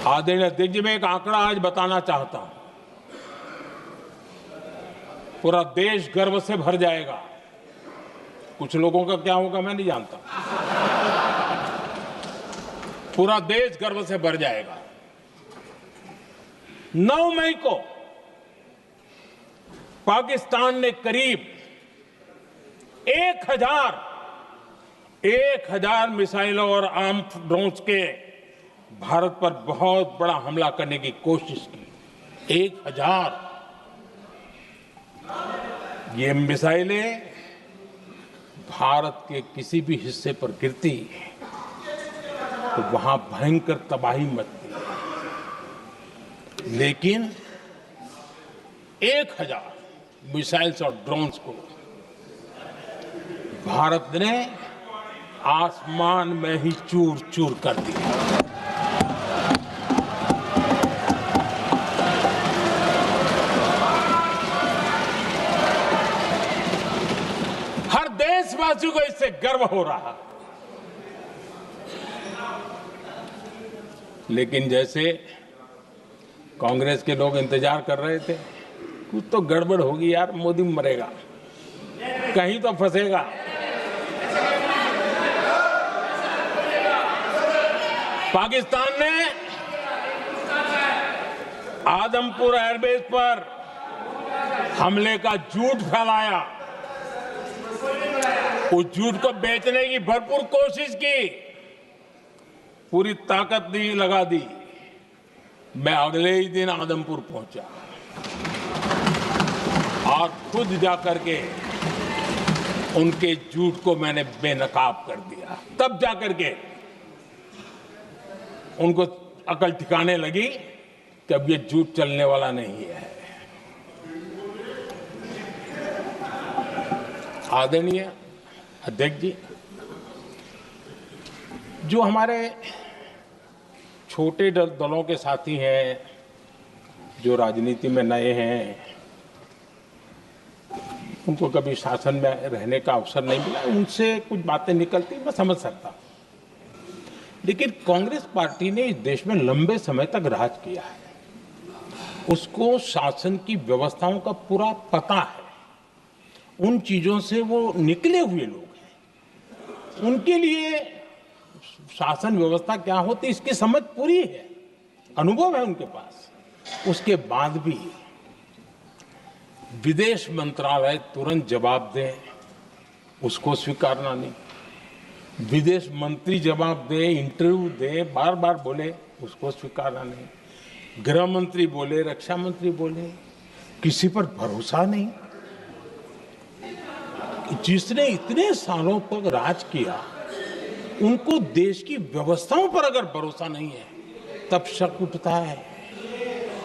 आदरणीय अध्यक्ष जी, मैं एक आंकड़ा आज बताना चाहता हूं, पूरा देश गर्व से भर जाएगा। कुछ लोगों का क्या होगा मैं नहीं जानता, पूरा देश गर्व से भर जाएगा। 9 मई को पाकिस्तान ने करीब 1000 मिसाइलों और आर्म्ड ड्रोन्स के भारत पर बहुत बड़ा हमला करने की कोशिश की। 1000 ये मिसाइलें भारत के किसी भी हिस्से पर गिरती तो वहां भयंकर तबाही मचती, लेकिन 1000 मिसाइल्स और ड्रोन्स को भारत ने आसमान में ही चूर चूर कर दिया। हर देशवासी को इससे गर्व हो रहा, लेकिन जैसे कांग्रेस के लोग इंतजार कर रहे थे, कुछ तो गड़बड़ होगी यार, मोदी मरेगा, कहीं तो फंसेगा। पाकिस्तान ने आदमपुर एयरबेस पर हमले का झूठ फैलाया, उस झूठ को बेचने की भरपूर कोशिश की, पूरी ताकत दी लगा दी। मैं अगले ही दिन आदमपुर पहुंचा और खुद जाकर के उनके झूठ को मैंने बेनकाब कर दिया। तब जाकर के उनको अकल ठिकाने लगी कि अब ये झूठ चलने वाला नहीं है। आदरणीय अध्यक्ष जी, जो हमारे छोटे दलों के साथी हैं, जो राजनीति में नए हैं, उनको कभी शासन में रहने का अवसर नहीं मिला, उनसे कुछ बातें निकलती मैं समझ सकता हूं, लेकिन कांग्रेस पार्टी ने इस देश में लंबे समय तक राज किया है, उसको शासन की व्यवस्थाओं का पूरा पता है, उन चीजों से वो निकले हुए लोग हैं, उनके लिए शासन व्यवस्था क्या होती इसकी समझ पूरी है, अनुभव है उनके पास। उसके बाद भी विदेश मंत्रालय तुरंत जवाब दे, उसको स्वीकारना नहीं, विदेश मंत्री जवाब दे, इंटरव्यू दे, बार बार बोले, उसको स्वीकारना नहीं, गृह मंत्री बोले, रक्षा मंत्री बोले, किसी पर भरोसा नहीं। जिसने इतने सालों तक राज किया, उनको देश की व्यवस्थाओं पर अगर भरोसा नहीं है, तब शक उठता है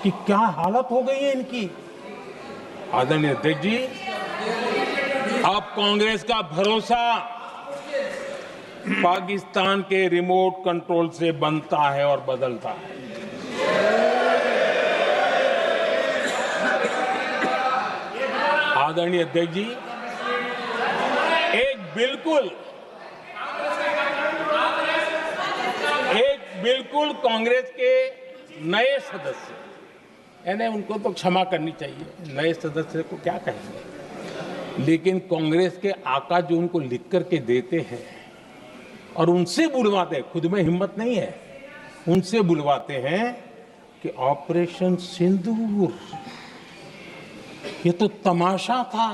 कि क्या हालत हो गई है इनकी। आदरणीय अध्यक्ष जी, अब कांग्रेस का भरोसा पाकिस्तान के रिमोट कंट्रोल से बनता है और बदलता है। आदरणीय अध्यक्ष जी, एक बिल्कुल कांग्रेस के नए सदस्य, यानी उनको तो क्षमा करनी चाहिए, नए सदस्य को क्या कहेंगे, लेकिन कांग्रेस के आका जो उनको लिख करके देते हैं और उनसे बुलवाते हैं, खुद में हिम्मत नहीं है, उनसे बुलवाते हैं कि ऑपरेशन सिंदूर ये तो तमाशा था,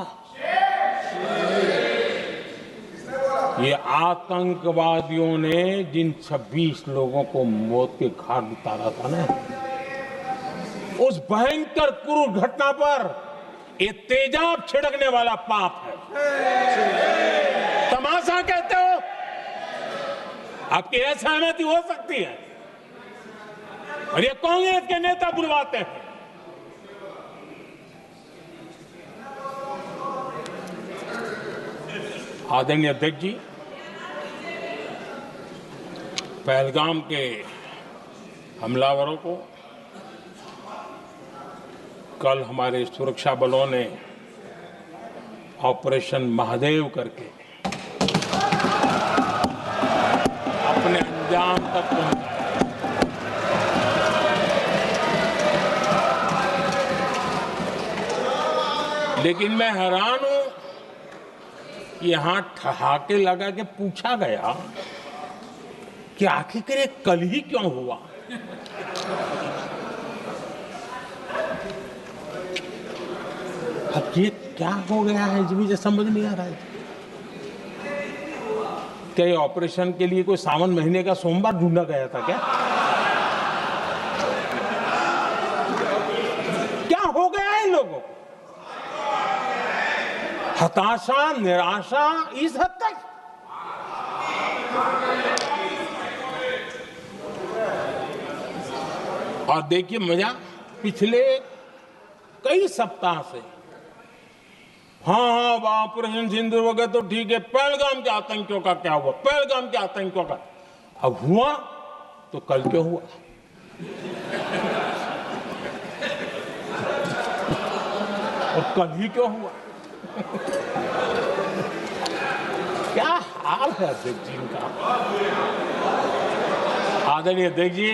ये आतंकवादियों ने जिन 26 लोगों को मौत के घाट उतारा था ना, उस भयंकर क्रूर घटना पर ये तेजाब छिड़कने वाला पाप है। तमाशा कहते हो? आपकी असहमति हो सकती है, और ये कांग्रेस के नेता बुलवाते हैं। आदरणीय अध्यक्ष जी, पहलगाम के हमलावरों को कल हमारे सुरक्षा बलों ने ऑपरेशन महादेव करके अपने अंजाम तक पहुंचाया। लेकिन मैं हैरान हूं, यहां ठहाके लगा के पूछा गया कि आखिर ये कल ही क्यों हुआ। अब ये क्या हो गया है, मुझे समझ नहीं आ रहा है। क्या ये ऑपरेशन के लिए कोई सावन महीने का सोमवार ढूंढा गया था क्या? क्या हो गया है इन लोगों को? हताशा, निराशा इस हद तक। और देखिए मजा, पिछले कई सप्ताह से हाँ ऑपरेशन सिंदूर वगैरह तो ठीक है, पहलगाम के आतंकियों का क्या हुआ, पहलगाम के आतंकियों का अब हुआ तो कल क्यों हुआ? और कल ही क्यों हुआ? क्या हाल है अध्यक्ष जी का। आदरणीय अध्यक्ष जी,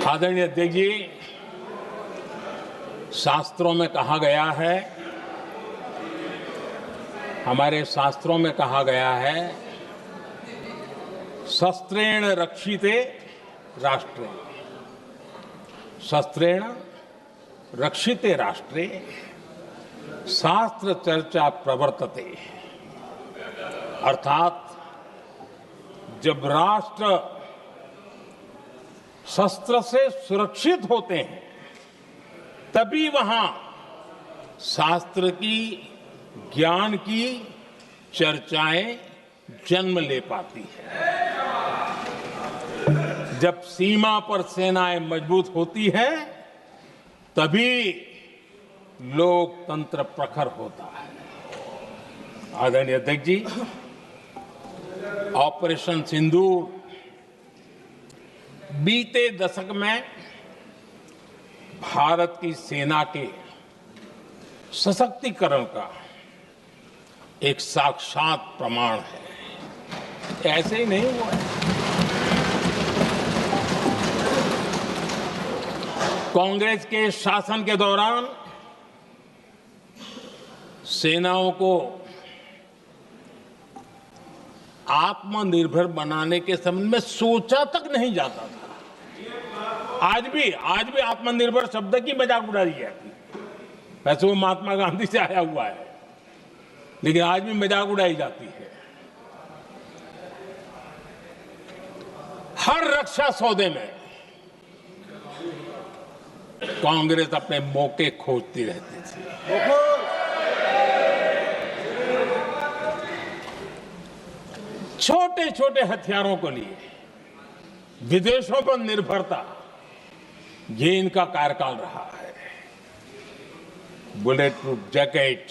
आदरणीय अध्यक्ष जी, शास्त्रों में कहा गया है, हमारे शास्त्रों में कहा गया है, शस्त्रेण रक्षिते राष्ट्रे, शस्त्रेण रक्षिते राष्ट्रे शास्त्र चर्चा प्रवर्तते। अर्थात जब राष्ट्र शस्त्र से सुरक्षित होते हैं तभी वहां शास्त्र की, ज्ञान की चर्चाएं जन्म ले पाती है। जब सीमा पर सेनाएं मजबूत होती है तभी लोकतंत्र प्रखर होता है। आदरणीय अध्यक्ष जी, ऑपरेशन सिंदूर बीते दशक में भारत की सेना के सशक्तिकरण का एक साक्षात प्रमाण है। ऐसे ही नहीं हुआ है। कांग्रेस के शासन के दौरान सेनाओं को आत्मनिर्भर बनाने के संबंध में सोचा तक नहीं जाता था। आज भी आत्मनिर्भर शब्द की मजाक उड़ाई जाती है। वैसे वो महात्मा गांधी से आया हुआ है, लेकिन आज भी मजाक उड़ाई जाती है। हर रक्षा सौदे में कांग्रेस अपने मौके खोजती रहती थी। छोटे छोटे हथियारों को लिए विदेशों पर निर्भरता, ये इनका कार्यकाल रहा है। Bullet proof jacket,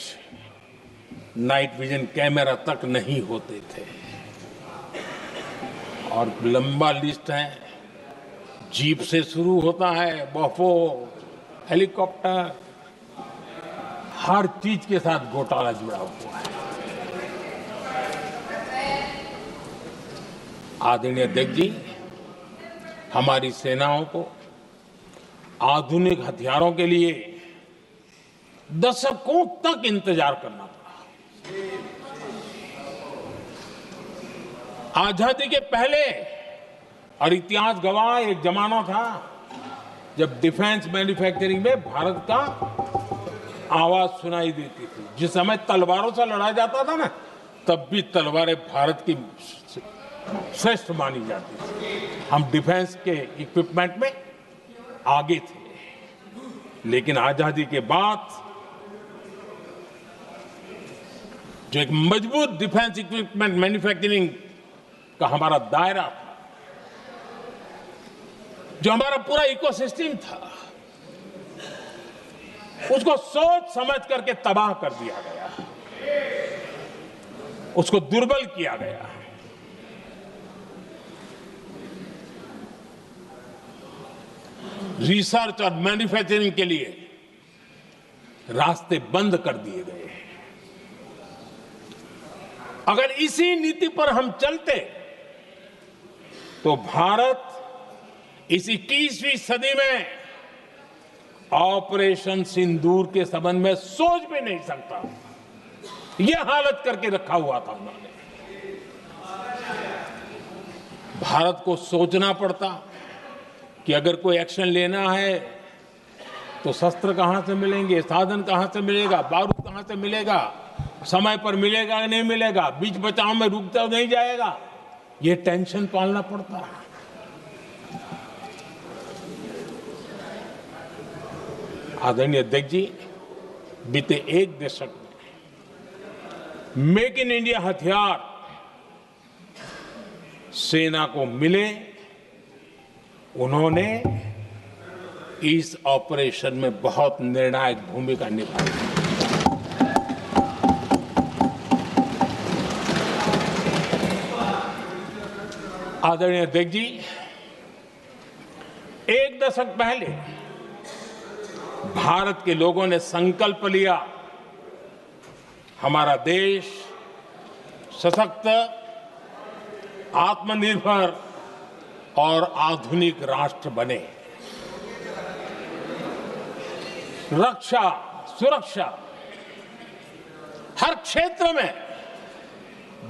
night vision camera तक नहीं होते थे, और लंबा लिस्ट है। जीप से शुरू होता है, बफोर, हेलीकॉप्टर, हर चीज के साथ घोटाला जुड़ा हुआ है। आदरणीय अध्यक्ष जी, हमारी सेनाओं को आधुनिक हथियारों के लिए दशकों तक इंतजार करना पड़ा। आजादी के पहले, और इतिहास गवाह, एक जमाना था जब डिफेंस मैन्युफैक्चरिंग में भारत का आवाज सुनाई देती थी। जिस समय तलवारों से लड़ा जाता था ना, तब भी तलवारें भारत की श्रेष्ठ मानी जाती थी। हम डिफेंस के इक्विपमेंट में आगे थे। लेकिन आजादी के बाद जो एक मजबूत डिफेंस इक्विपमेंट मैन्युफैक्चरिंग का हमारा दायरा था, जो हमारा पूरा इकोसिस्टम था, उसको सोच समझ करके तबाह कर दिया गया, उसको दुर्बल किया गया। रिसर्च और मैन्युफैक्चरिंग के लिए रास्ते बंद कर दिए गए। अगर इसी नीति पर हम चलते तो भारत इस 21वीं सदी में ऑपरेशन सिंदूर के संबंध में सोच भी नहीं सकता। यह हालत करके रखा हुआ था उन्होंने। भारत को सोचना पड़ता कि अगर कोई एक्शन लेना है तो शस्त्र कहां से मिलेंगे, साधन कहां से मिलेगा, बारूद कहां से मिलेगा, समय पर मिलेगा या नहीं मिलेगा, बीच बचाव में रुक तो नहीं जाएगा, ये टेंशन पालना पड़ता है। आदरणीय अध्यक्ष जी, बीते एक दशक में मेक इन इंडिया हथियार सेना को मिले, उन्होंने इस ऑपरेशन में बहुत निर्णायक भूमिका निभाई। आदरणीय अध्यक्ष जी, एक दशक पहले भारत के लोगों ने संकल्प लिया, हमारा देश सशक्त, आत्मनिर्भर और आधुनिक राष्ट्र बने। रक्षा, सुरक्षा, हर क्षेत्र में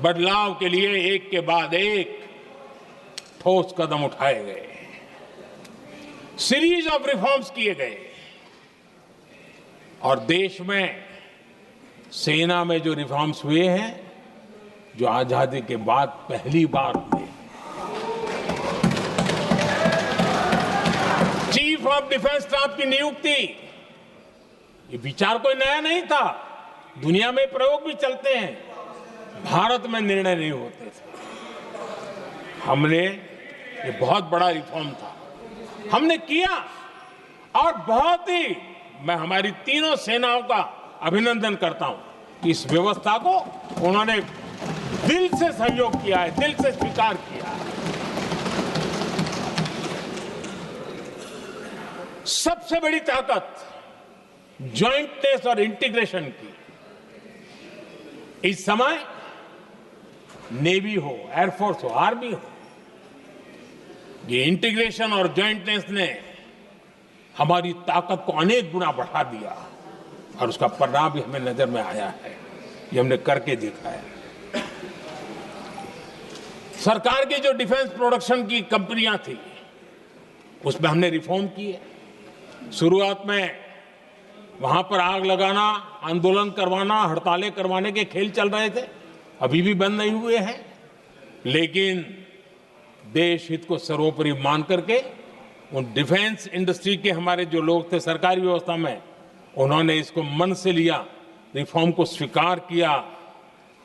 बदलाव के लिए एक के बाद एक ठोस कदम उठाए गए, सीरीज ऑफ रिफॉर्म्स किए गए और देश में सेना में जो रिफॉर्म्स हुए हैं, जो आजादी के बाद पहली बार हुए। चीफ ऑफ डिफेंस स्टाफ की नियुक्ति, ये विचार कोई नया नहीं था, दुनिया में प्रयोग भी चलते हैं, भारत में निर्णय नहीं होते थे। हमने, ये बहुत बड़ा रिफॉर्म था, हमने किया और बहुत ही, मैं हमारी तीनों सेनाओं का अभिनंदन करता हूं कि इस व्यवस्था को उन्होंने दिल से सहयोग किया है, दिल से स्वीकार किया है। सबसे बड़ी ताकत ज्वाइंटनेस और इंटीग्रेशन की। इस समय नेवी हो, एयरफोर्स हो, आर्मी हो, ये इंटीग्रेशन और ज्वाइंटनेस ने हमारी ताकत को अनेक गुना बढ़ा दिया और उसका परिणाम भी हमें नजर में आया है, ये हमने करके देखा है। सरकार की जो डिफेंस प्रोडक्शन की कंपनियां थी, उसमें हमने रिफॉर्म किए। शुरुआत में वहां पर आग लगाना, आंदोलन करवाना, हड़तालें करवाने के खेल चल रहे थे, अभी भी बंद नहीं हुए हैं, लेकिन देश हित को सर्वोपरि मान करके उन डिफेंस इंडस्ट्री के हमारे जो लोग थे सरकारी व्यवस्था में, उन्होंने इसको मन से लिया, रिफॉर्म को स्वीकार किया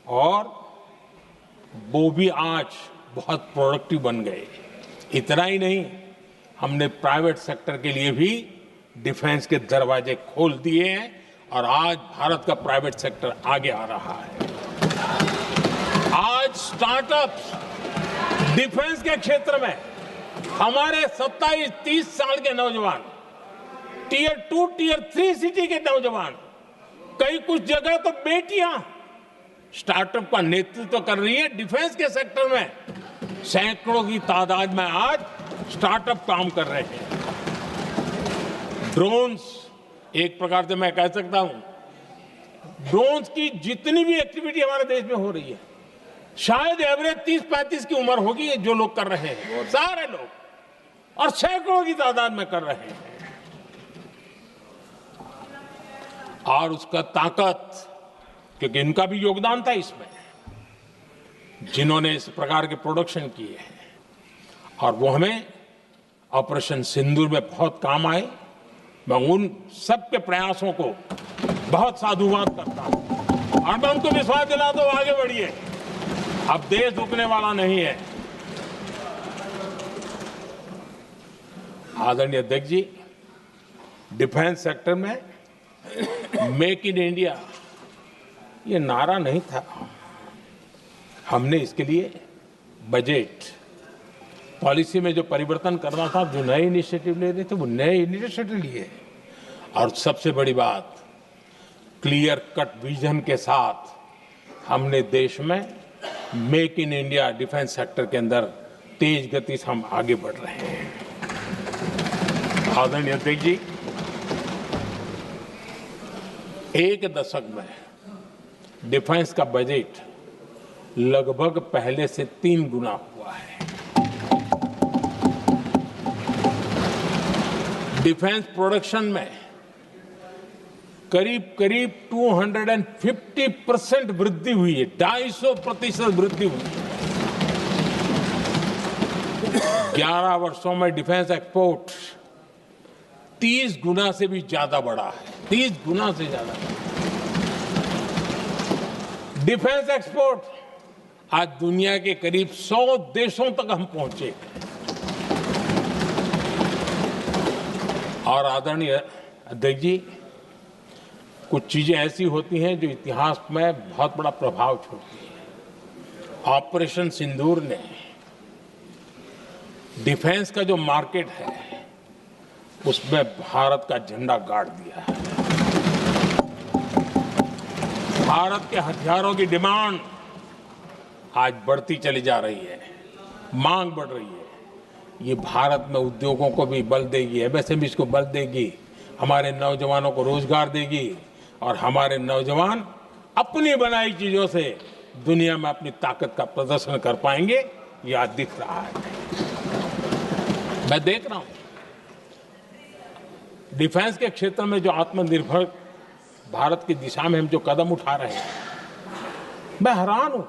और वो भी आज बहुत प्रोडक्टिव बन गए। इतना ही नहीं, हमने प्राइवेट सेक्टर के लिए भी डिफेंस के दरवाजे खोल दिए हैं और आज भारत का प्राइवेट सेक्टर आगे आ रहा है। आज स्टार्टअप्स डिफेंस के क्षेत्र में हमारे 27-30 साल के नौजवान, टियर 2, टियर 3 सिटी के नौजवान, कई कुछ जगह तो बेटियां स्टार्टअप का नेतृत्व कर रही है। डिफेंस के सेक्टर में सैकड़ों की तादाद में आज स्टार्टअप काम कर रहे हैं। ड्रोन्स, एक प्रकार से मैं कह सकता हूं, ड्रोन्स की जितनी भी एक्टिविटी हमारे देश में हो रही है, शायद एवरेज 30-35 की उम्र होगी जो लोग कर रहे हैं, सारे लोग, और सैकड़ों की तादाद में कर रहे हैं। और उसका ताकत, क्योंकि इनका भी योगदान था इसमें, जिन्होंने इस प्रकार के प्रोडक्शन किए हैं, और वो हमें ऑपरेशन सिंदूर में बहुत काम आए। मैं उन सबके प्रयासों को बहुत साधुवाद करता हूं और मैं उनको विश्वास दिलाता हूं, आगे बढ़िए, अब देश रुकने वाला नहीं है। आदरणीय अध्यक्ष जी, डिफेंस सेक्टर में मेक इन इंडिया ये नारा नहीं था। हमने इसके लिए बजट पॉलिसी में जो परिवर्तन करना था, जो नए इनिशिएटिव ले रहे थे, वो नए इनिशिएटिव लिए। और सबसे बड़ी बात, क्लियर कट विजन के साथ हमने देश में make in India defence sector के अंदर तेज गति से हम आगे बढ़ रहे हैं। आदरणीय अध्यक्ष जी, एक दशक में डिफेंस का बजट लगभग पहले से 3 गुना हुआ है। डिफेंस प्रोडक्शन में करीब करीब 250% वृद्धि हुई है, 250% वृद्धि हुई है। 11 वर्षों में डिफेंस एक्सपोर्ट 30 गुना से भी ज्यादा बढ़ा है, 30 गुना से ज्यादा। डिफेंस एक्सपोर्ट आज दुनिया के करीब 100 देशों तक हम पहुंचे। और आदरणीय अध्यक्ष जी, कुछ चीजें ऐसी होती हैं जो इतिहास में बहुत बड़ा प्रभाव छोड़ती हैं। ऑपरेशन सिंदूर ने डिफेंस का जो मार्केट है उसमें भारत का झंडा गाड़ दिया है। भारत के हथियारों की डिमांड आज बढ़ती चली जा रही है, मांग बढ़ रही है। ये भारत में उद्योगों को भी बल देगी, एमएसएमई को बल देगी, हमारे नौजवानों को रोजगार देगी, और हमारे नौजवान अपनी बनाई चीजों से दुनिया में अपनी ताकत का प्रदर्शन कर पाएंगे। ये आज दिख रहा है, मैं देख रहा हूं। डिफेंस के क्षेत्र में जो आत्मनिर्भर भारत की दिशा में हम जो कदम उठा रहे हैं, मैं हैरान हूं।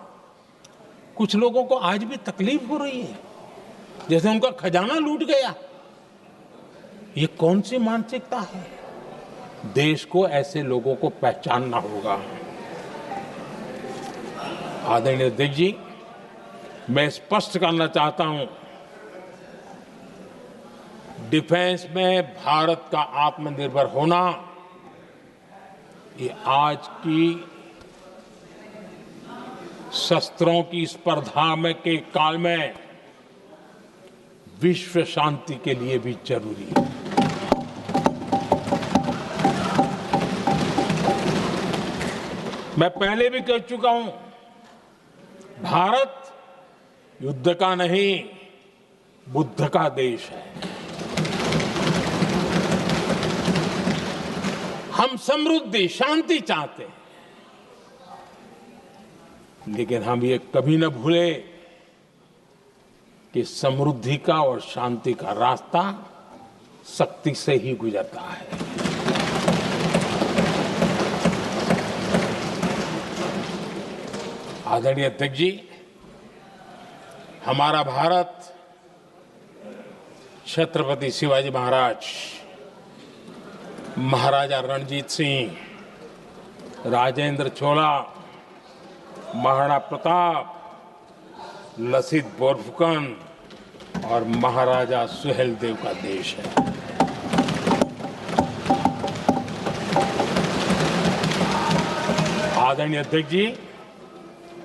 कुछ लोगों को आज भी तकलीफ हो रही है, जैसे उनका खजाना लूट गया। ये कौन सी मानसिकता है? देश को ऐसे लोगों को पहचानना होगा। आदरणीय अध्यक्ष जी, मैं स्पष्ट करना चाहता हूं, डिफेंस में भारत का आत्मनिर्भर होना ये आज की शस्त्रों की स्पर्धा में के काल में विश्व शांति के लिए भी जरूरी है। मैं पहले भी कह चुका हूं, भारत युद्ध का नहीं, बुद्ध का देश है। हम समृद्धि, शांति चाहते हैं, लेकिन हम ये कभी न भूले कि समृद्धि का और शांति का रास्ता शक्ति से ही गुजरता है। आदरणीय अध्यक्ष जी, हमारा भारत छत्रपति शिवाजी महाराज, महाराजा रणजीत सिंह, राजेंद्र चोला, महाराणा प्रताप, लसित बोरफुकन और महाराजा सुहेलदेव का देश है। आदरणीय अध्यक्ष जी,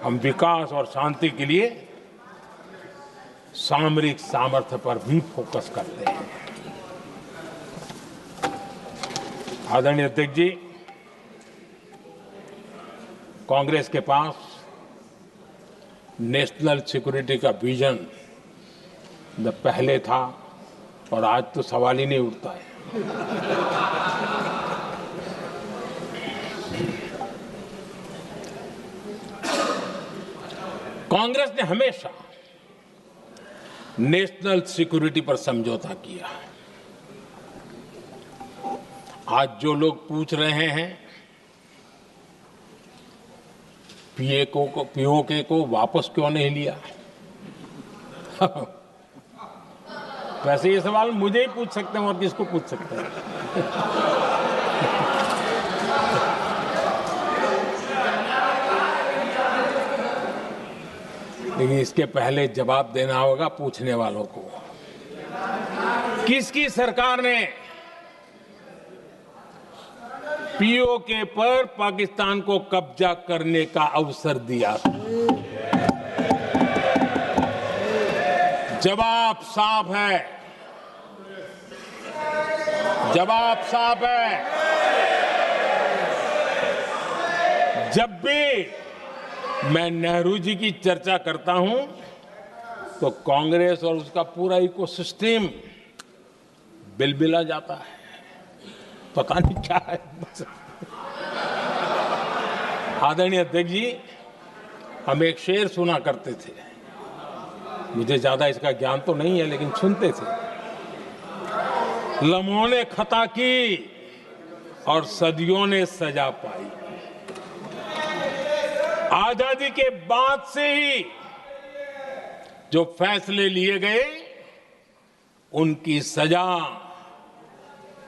हम विकास और शांति के लिए सामरिक सामर्थ्य पर भी फोकस करते हैं। आदरणीय अध्यक्ष जी, कांग्रेस के पास नेशनल सिक्योरिटी का विजन न पहले था और आज तो सवाल ही नहीं उठता है। कांग्रेस ने हमेशा नेशनल सिक्योरिटी पर समझौता किया। आज जो लोग पूछ रहे हैं पीओके को वापस क्यों नहीं लिया? वैसे ये सवाल मुझे ही पूछ सकते हैं और किसको पूछ सकते हैं? लेकिन इसके पहले जवाब देना होगा पूछने वालों को। किसकी सरकार ने पीओके पर पाकिस्तान को कब्जा करने का अवसर दिया? जवाब साफ है, जवाब साफ है। जब भी मैं नेहरू जी की चर्चा करता हूं तो कांग्रेस और उसका पूरा इकोसिस्टम बिलबिला जाता है, पता नहीं क्या है। आदरणीय अध्यक्ष जी, हम एक शेर सुना करते थे, मुझे ज्यादा इसका ज्ञान तो नहीं है लेकिन सुनते थे। लम्हों ने खता की और सदियों ने सजा पाई। आजादी के बाद से ही जो फैसले लिए गए उनकी सजा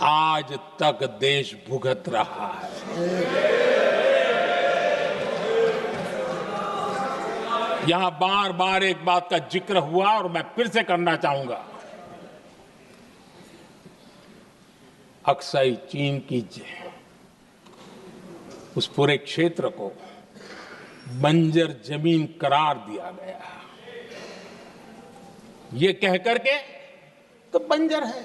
आज तक देश भुगत रहा है। यहां बार बार एक बात का जिक्र हुआ और मैं फिर से करना चाहूंगा। अक्साई चीन की उस पूरे क्षेत्र को बंजर जमीन करार दिया गया, ये कह करके तो बंजर है।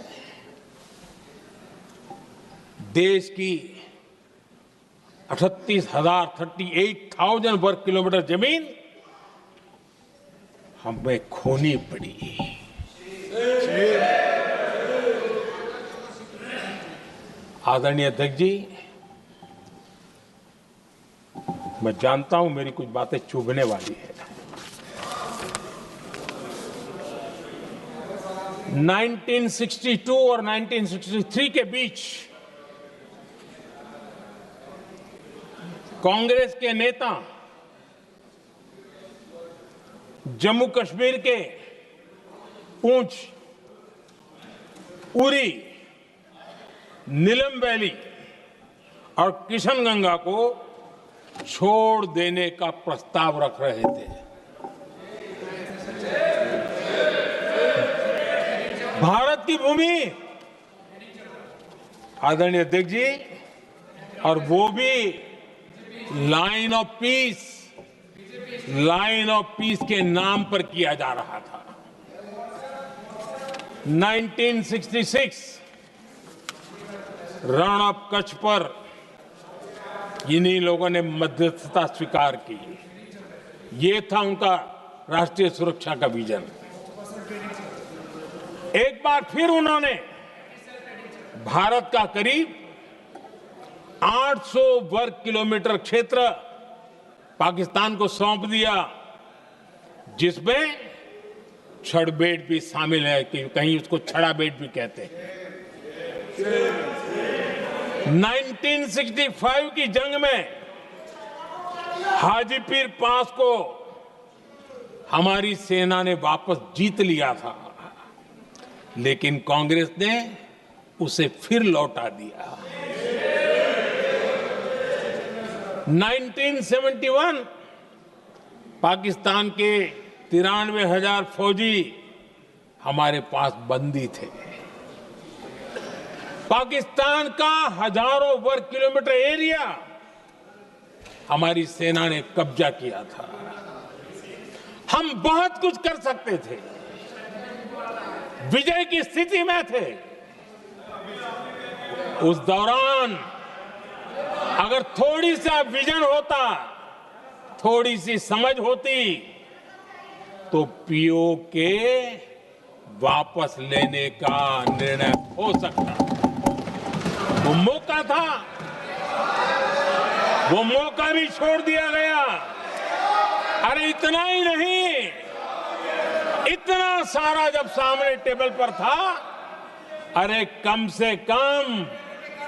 देश की 38,000 वर्ग किलोमीटर जमीन हमें खोनी पड़ी। आदरणीय अध्यक्ष जी, मैं जानता हूं मेरी कुछ बातें चुभने वाली है। 1962 और 1963 के बीच कांग्रेस के नेता जम्मू कश्मीर के पूंछ, उरी, नीलम वैली और किशनगंगा को छोड़ देने का प्रस्ताव रख रहे थे। भारत की भूमि, आदरणीय अध्यक्ष जी, और वो भी लाइन ऑफ पीस के नाम पर किया जा रहा था। 1966 रण ऑफ कच्छ पर इन्हीं लोगों ने मध्यस्थता स्वीकार की। ये था उनका राष्ट्रीय सुरक्षा का विजन। एक बार फिर उन्होंने भारत का करीब 800 वर्ग किलोमीटर क्षेत्र पाकिस्तान को सौंप दिया, जिसमें छड़बेट भी शामिल है, कि कहीं उसको छड़ा बेट भी कहते हैं। 1965 की जंग में हाजीपीर पास को हमारी सेना ने वापस जीत लिया था, लेकिन कांग्रेस ने उसे फिर लौटा दिया। 1971 पाकिस्तान के 93,000 फौजी हमारे पास बंदी थे। पाकिस्तान का हजारों वर्ग किलोमीटर एरिया हमारी सेना ने कब्जा किया था। हम बहुत कुछ कर सकते थे, विजय की स्थिति में थे। उस दौरान अगर थोड़ी सा विजन होता, थोड़ी सी समझ होती, तो पीओके वापस लेने का निर्णय हो सकता। वो मौका था, वो मौका भी छोड़ दिया गया। अरे इतना ही नहीं, इतना सारा जब सामने टेबल पर था, अरे कम से कम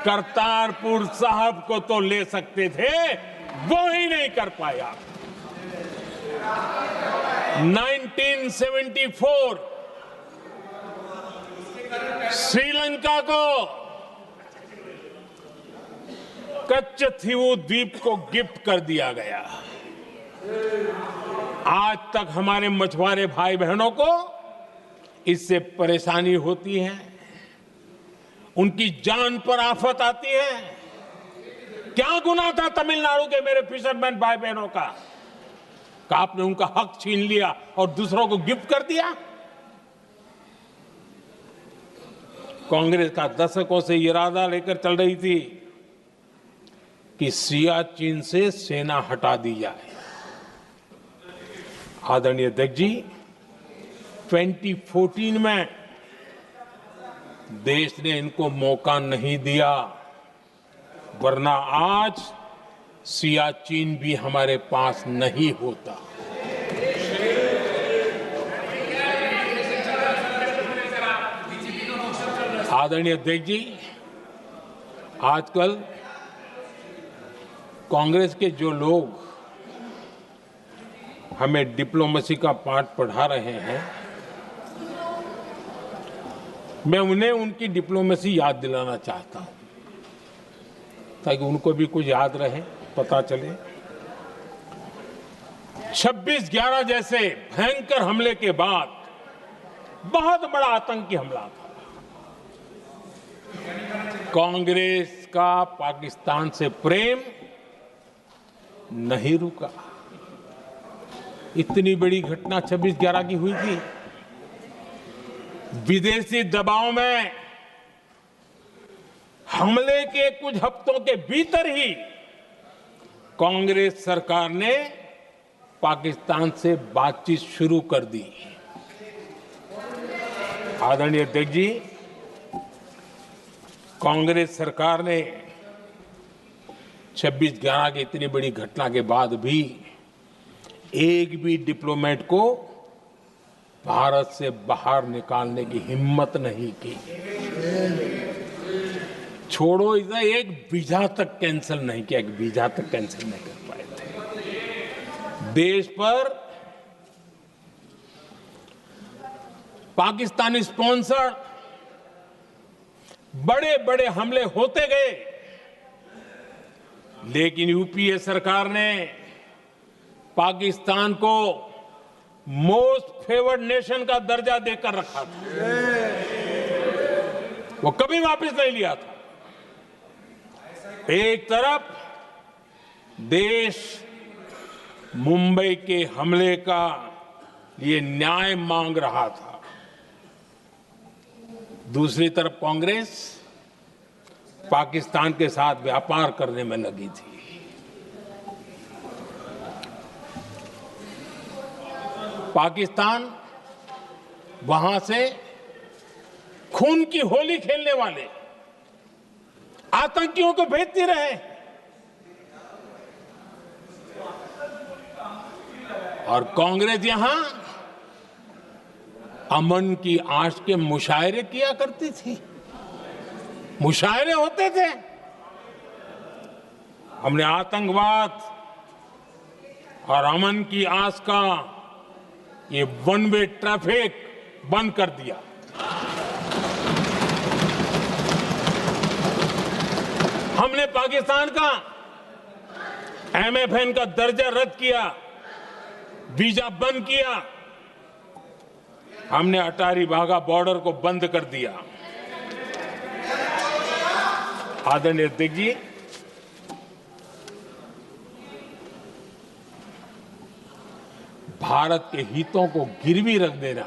करतारपुर साहब को तो ले सकते थे, वो ही नहीं कर पाया। 1974 श्रीलंका को कच्चथीवू द्वीप को गिफ्ट कर दिया गया। आज तक हमारे मछुआरे भाई बहनों को इससे परेशानी होती है, उनकी जान पर आफत आती है। क्या गुनाह था तमिलनाडु के मेरे फिशरमैन भाई बहनों का कि आपने उनका हक छीन लिया और दूसरों को गिफ्ट कर दिया? कांग्रेस का दशकों से इरादा लेकर चल रही थी कि सियाचिन से सेना हटा दी जाए। आदरणीय अध्यक्ष जी, 2014 में देश ने इनको मौका नहीं दिया, वरना आज सियाचिन भी हमारे पास नहीं होता। आदरणीय अध्यक्ष जी, आजकल कांग्रेस के जो लोग हमें डिप्लोमेसी का पाठ पढ़ा रहे हैं, मैं उन्हें उनकी डिप्लोमेसी याद दिलाना चाहता हूं ताकि उनको भी कुछ याद रहे, पता चले। 26/11 जैसे भयंकर हमले के बाद बहुत बड़ा आतंकी हमला था। कांग्रेस का पाकिस्तान से प्रेम नहीं रुका। इतनी बड़ी घटना 26/11 की हुई थी। विदेशी दबाव में हमले के कुछ हफ्तों के भीतर ही कांग्रेस सरकार ने पाकिस्तान से बातचीत शुरू कर दी। आदरणीय अध्यक्ष जी, कांग्रेस सरकार ने 26/11 की इतनी बड़ी घटना के बाद भी एक भी डिप्लोमेट को भारत से बाहर निकालने की हिम्मत नहीं की। छोड़ो, इधर एक वीजा तक कैंसिल नहीं किया, एक वीजा तक कैंसिल नहीं कर पाए थे। देश पर पाकिस्तानी स्पॉन्सर बड़े बड़े हमले होते गए, लेकिन यूपीए सरकार ने पाकिस्तान को मोस्ट फेवर्ड नेशन का दर्जा देकर रखा था। वो कभी वापस नहीं लिया था। एक तरफ देश मुंबई के हमले का ये न्याय मांग रहा था, दूसरी तरफ कांग्रेस पाकिस्तान के साथ व्यापार करने में लगी थी। पाकिस्तान वहां से खून की होली खेलने वाले आतंकियों को भेजते रहे और कांग्रेस यहां अमन की आश के मुशायरे किया करती थी। मुशायरे होते थे। हमने आतंकवाद और अमन की आस का ये वन वे ट्रैफिक बंद कर दिया। हमने पाकिस्तान का MFN का दर्जा रद्द किया, वीजा बंद किया। हमने अटारी वाघा बॉर्डर को बंद कर दिया। आदरणीय अध्यक्ष जी, भारत के हितों को गिरवी रख देना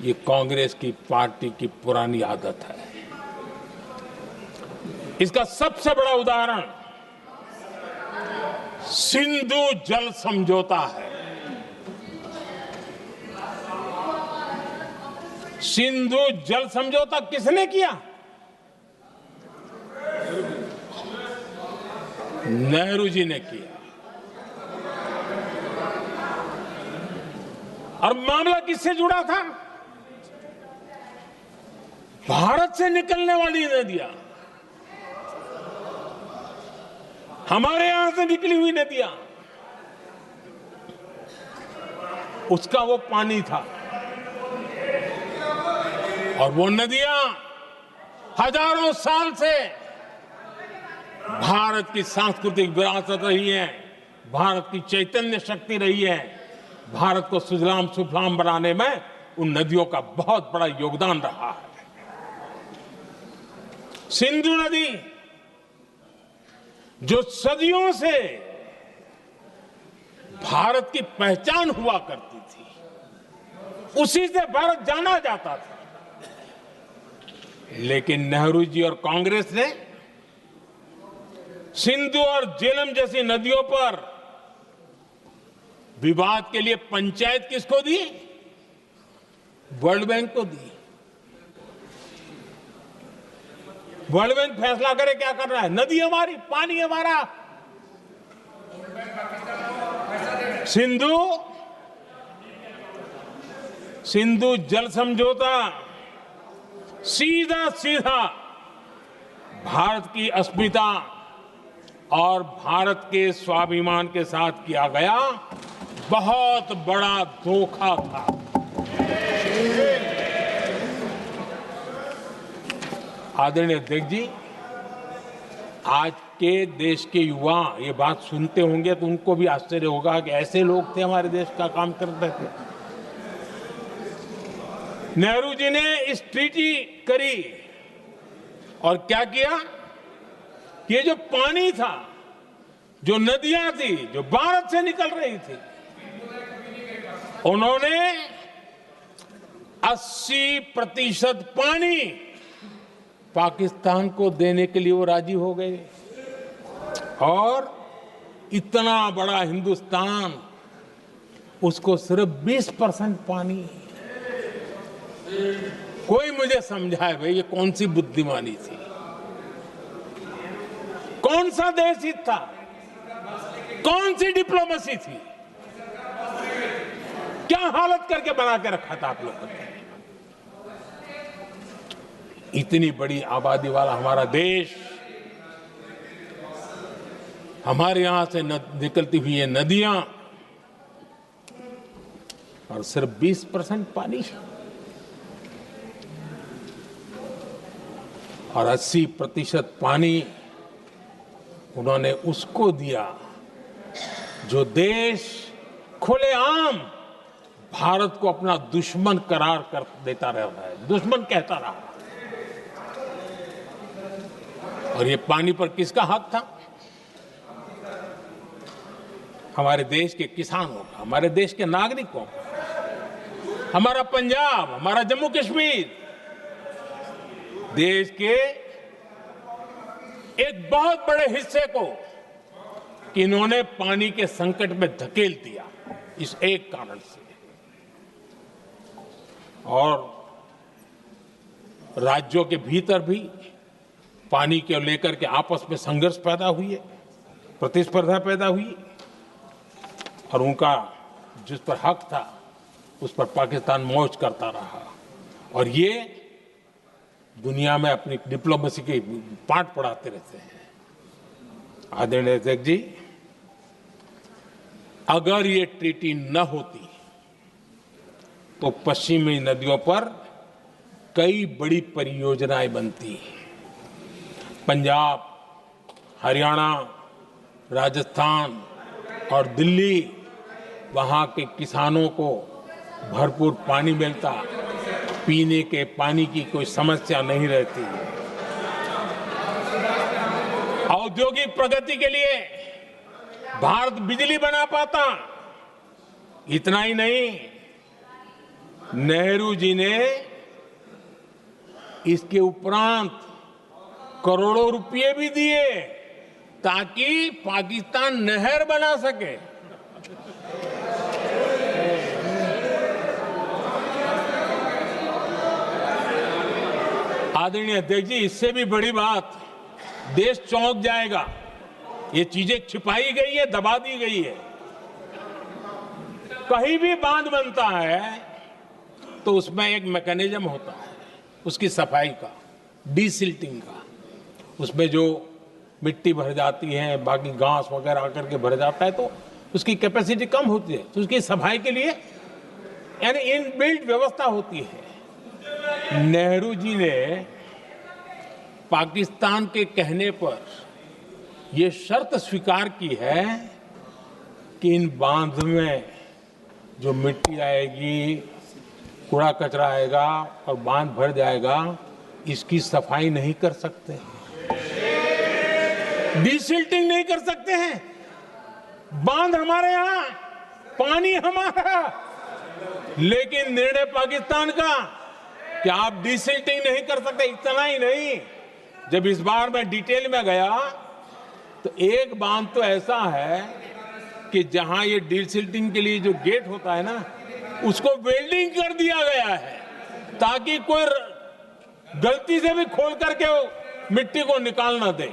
ये कांग्रेस की पार्टी की पुरानी आदत है। इसका सबसे बड़ा उदाहरण सिंधु जल समझौता है। सिंधु जल समझौता किसने किया? नेहरू जी ने किया। और मामला किससे जुड़ा था? भारत से निकलने वाली नदियां, हमारे यहां से निकली हुई नदियां, उसका वो पानी था। और वो नदियां हजारों साल से भारत की सांस्कृतिक विरासत रही है, भारत की चैतन्य शक्ति रही है। भारत को सुजलाम सुफलाम बनाने में उन नदियों का बहुत बड़ा योगदान रहा है। सिंधु नदी जो सदियों से भारत की पहचान हुआ करती थी, उसी से भारत जाना जाता था। लेकिन नेहरू जी और कांग्रेस ने सिंधु और झेलम जैसी नदियों पर विवाद के लिए पंचायत किसको दी? वर्ल्ड बैंक को दी। वर्ल्ड बैंक फैसला करे क्या कर रहा है, नदी हमारी, पानी हमारा। सिंधु जल समझौता सीधा सीधा भारत की अस्मिता और भारत के स्वाभिमान के साथ किया गया बहुत बड़ा धोखा था। आदरणीय अध्यक्ष जी, आज के देश के युवा ये बात सुनते होंगे तो उनको भी आश्चर्य होगा कि ऐसे लोग थे हमारे देश का काम करते थे। नेहरू जी ने इस ट्रीटी करी और क्या किया? ये जो पानी था, जो नदियां थी, जो भारत से निकल रही थी, उन्होंने 80% पानी पाकिस्तान को देने के लिए वो राजी हो गए। और इतना बड़ा हिंदुस्तान, उसको सिर्फ 20% पानी। कोई मुझे समझाए भाई ये कौन सी बुद्धिमानी थी, कौन सा देश हित था, कौन सी डिप्लोमेसी थी, क्या हालत करके बना के रखा था आप लोगों ने। इतनी बड़ी आबादी वाला हमारा देश, हमारे यहां से निकलती हुई ये नदियां, और सिर्फ 20% पानी, और 80% पानी उन्होंने उसको दिया जो देश खुलेआम भारत को अपना दुश्मन करार कर देता रहा है, दुश्मन कहता रहा। और ये पानी पर किसका हक था? हमारे देश के किसानों का, हमारे देश के नागरिकों का, हमारा पंजाब, हमारा जम्मू कश्मीर, देश के एक बहुत बड़े हिस्से को कि इन्होंने पानी के संकट में धकेल दिया इस एक कारण से। और राज्यों के भीतर भी पानी को लेकर के आपस में संघर्ष पैदा हुई है, प्रतिस्पर्धा पैदा हुई, और उनका जिस पर हक था उस पर पाकिस्तान मौज करता रहा। और ये दुनिया में अपनी डिप्लोमेसी के पाठ पढ़ाते रहते हैं। आदरणीय अध्यक्ष जी, अगर ये ट्रीटी न होती तो पश्चिमी नदियों पर कई बड़ी परियोजनाएं बनती। पंजाब, हरियाणा, राजस्थान और दिल्ली, वहां के किसानों को भरपूर पानी मिलता, पीने के पानी की कोई समस्या नहीं रहती। औद्योगिक प्रगति के लिए भारत बिजली बना पाता। इतना ही नहीं, नेहरू जी ने इसके उपरांत करोड़ों रुपए भी दिए ताकि पाकिस्तान नहर बना सके। आदरणीय अध्यक्ष जी, इससे भी बड़ी बात, देश चौंक जाएगा। ये चीजें छिपाई गई है, दबा दी गई है। कहीं भी बांध बनता है तो उसमें एक मैकेनिज्म होता है उसकी सफाई का, डीसिल्टिंग का। उसमें जो मिट्टी भर जाती है, बाकी घास वगैरह आकर के भर जाता है तो उसकी कैपेसिटी कम होती है, तो उसकी सफाई के लिए यानी इनबिल्ट व्यवस्था होती है। नेहरू जी ने पाकिस्तान के कहने पर यह शर्त स्वीकार की है कि इन बांध में जो मिट्टी आएगी, कूड़ा कचरा आएगा और बांध भर जाएगा, इसकी सफाई नहीं कर सकते, डिसिल्टिंग नहीं कर सकते हैं। बांध हमारे यहां, पानी हमारा, लेकिन निर्णय पाकिस्तान का कि आप डिसिल्टिंग नहीं कर सकते। इतना ही नहीं, जब इस बार मैं डिटेल में गया तो एक बांध तो ऐसा है कि जहां ये डिसिल्टिंग के लिए जो गेट होता है ना, उसको वेल्डिंग कर दिया गया है ताकि कोई गलती से भी खोल करके वो मिट्टी को निकाल ना दे।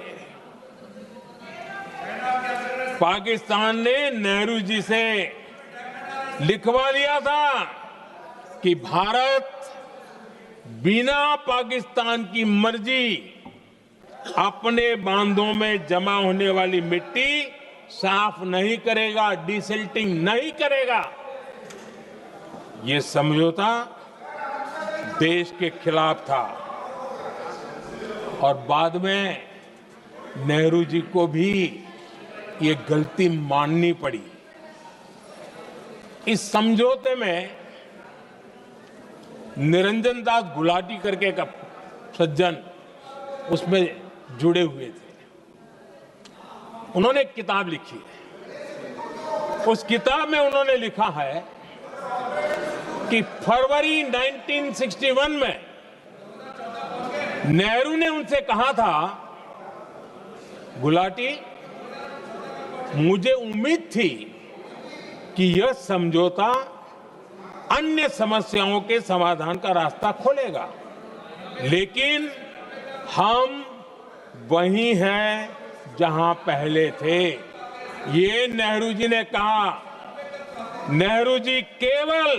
पाकिस्तान ने नेहरू जी से लिखवा लिया था कि भारत बिना पाकिस्तान की मर्जी अपने बांधों में जमा होने वाली मिट्टी साफ नहीं करेगा, डिसिल्टिंग नहीं करेगा। ये समझौता देश के खिलाफ था और बाद में नेहरू जी को भी ये गलती माननी पड़ी। इस समझौते में निरंजन दास गुलाटी करके का सज्जन उसमें जुड़े हुए थे। उन्होंने एक किताब लिखी है। उस किताब में उन्होंने लिखा है कि फरवरी 1961 में नेहरू ने उनसे कहा था, गुलाटी, मुझे उम्मीद थी कि यह समझौता अन्य समस्याओं के समाधान का रास्ता खोलेगा, लेकिन हम वहीं हैं जहां पहले थे। ये नेहरू जी ने कहा। नेहरू जी केवल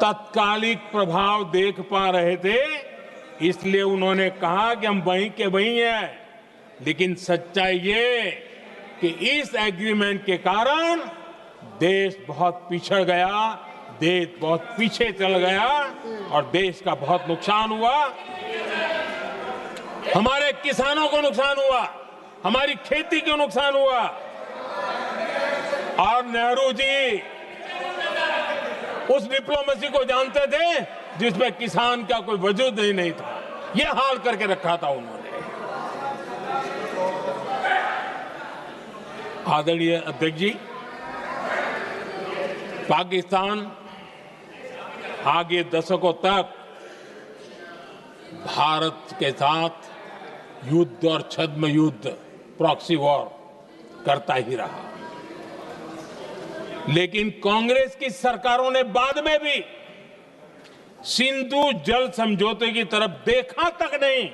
तत्कालिक प्रभाव देख पा रहे थे, इसलिए उन्होंने कहा कि हम वहीं के वहीं हैं, लेकिन सच्चाई ये कि इस एग्रीमेंट के कारण देश बहुत पिछड़ गया, देश बहुत पीछे चल गया और देश का बहुत नुकसान हुआ। हमारे किसानों को नुकसान हुआ, हमारी खेती को नुकसान हुआ। और नेहरू जी उस डिप्लोमेसी को जानते थे जिसमें किसान का कोई वजूद ही नहीं था। यह हाल करके रखा था उन्होंने। आदरणीय अध्यक्ष जी, पाकिस्तान आगे दशकों तक भारत के साथ युद्ध और छद्म युद्ध, प्रॉक्सी वॉर करता ही रहा, लेकिन कांग्रेस की सरकारों ने बाद में भी सिंधु जल समझौते की तरफ देखा तक नहीं,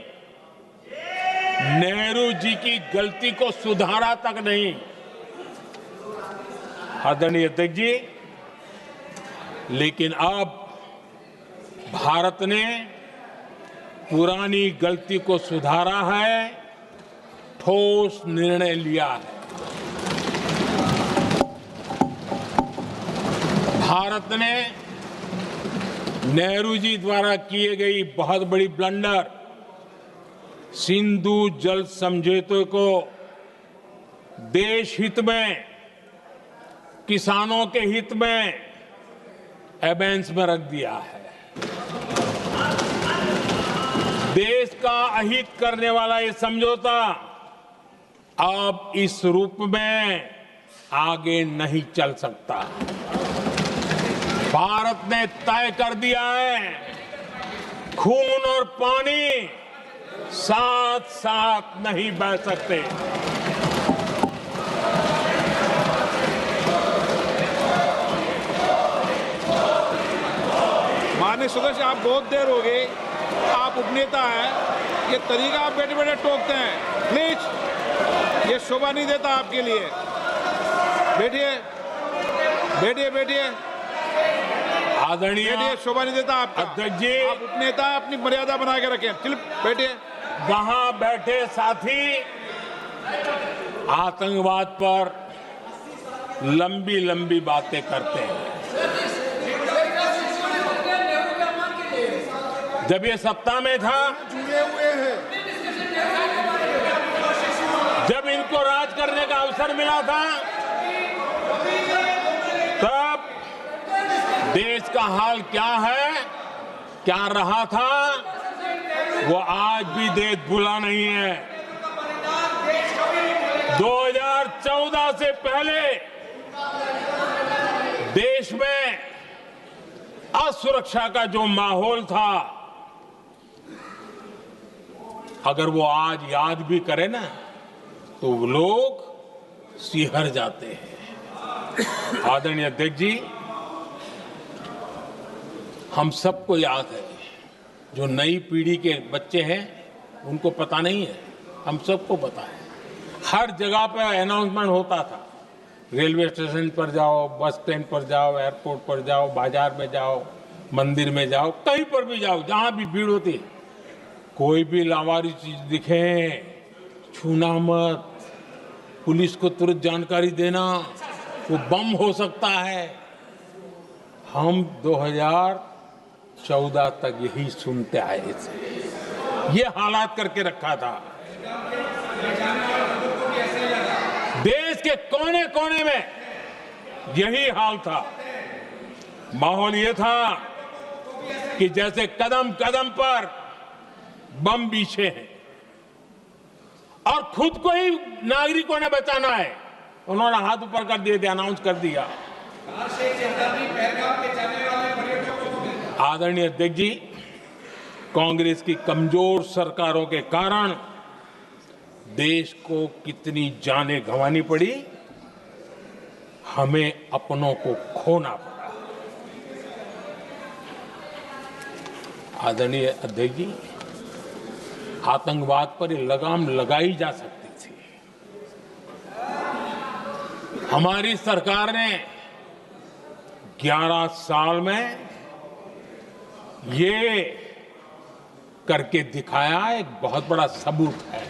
नेहरू जी की गलती को सुधारा तक नहीं। आदरणीय अध्यक्ष जी, लेकिन अब भारत ने पुरानी गलती को सुधारा है, ठोस निर्णय लिया है। भारत ने नेहरू जी द्वारा किए गई बहुत बड़ी ब्लंडर, सिंधु जल समझौते को देश हित में, किसानों के हित में एबेंस में रख दिया है। देश का अहित करने वाला ये समझौता अब इस रूप में आगे नहीं चल सकता। भारत ने तय कर दिया है, खून और पानी साथ साथ नहीं बह सकते। माननीय सदस्य, आप बहुत देर हो गई, आप उपनेता हैं, ये तरीका आप बैठे बैठे टोकते हैं, प्लीज, ये शोभा नहीं देता आपके लिए। बैठिए बैठिए बैठिए आदरणीय, बैठिए, शोभा नहीं देता आपका। अध्यक्ष जी, आप उपनेता, अपनी मर्यादा बना के रखें। चल बैठिए। वहां बैठे साथी आतंकवाद पर लंबी लंबी बातें करते हैं। जब ये सत्ता में था, जुड़े हुए हैं। जब इनको राज करने का अवसर मिला था, तब देश का हाल क्या है, क्या रहा था, वो आज भी देश भूला नहीं है। 2014 से पहले देश में असुरक्षा का जो माहौल था, अगर वो आज याद भी करे ना, तो वो लोग सिहर जाते हैं। आदरणीय अध्यक्ष जी, हम सबको याद है, जो नई पीढ़ी के बच्चे हैं उनको पता नहीं है, हम सबको पता है। हर जगह पे अनाउंसमेंट होता था, रेलवे स्टेशन पर जाओ, बस स्टैंड पर जाओ, एयरपोर्ट पर जाओ, बाजार में जाओ, मंदिर में जाओ, कहीं पर भी जाओ, जहां भी भीड़ होती है, कोई भी लावारी चीज दिखे छूना मत, पुलिस को तुरंत जानकारी देना, वो बम हो सकता है। हम 2014 तक यही सुनते आए थे, ये हालात करके रखा था। देश के कोने कोने में यही हाल था। माहौल ये था कि जैसे कदम कदम पर बम बिछे हैं और खुद को ही नागरिकों ने बचाना है। उन्होंने हाथ ऊपर कर दिए थे, अनाउंस कर दिया। आदरणीय अध्यक्ष जी, कांग्रेस की कमजोर सरकारों के कारण देश को कितनी जानें गंवानी पड़ी, हमें अपनों को खोना पड़ा। आदरणीय अध्यक्ष जी, आतंकवाद पर ये लगाम लगाई जा सकती थी। हमारी सरकार ने 11 साल में ये करके दिखाया, एक बहुत बड़ा सबूत है।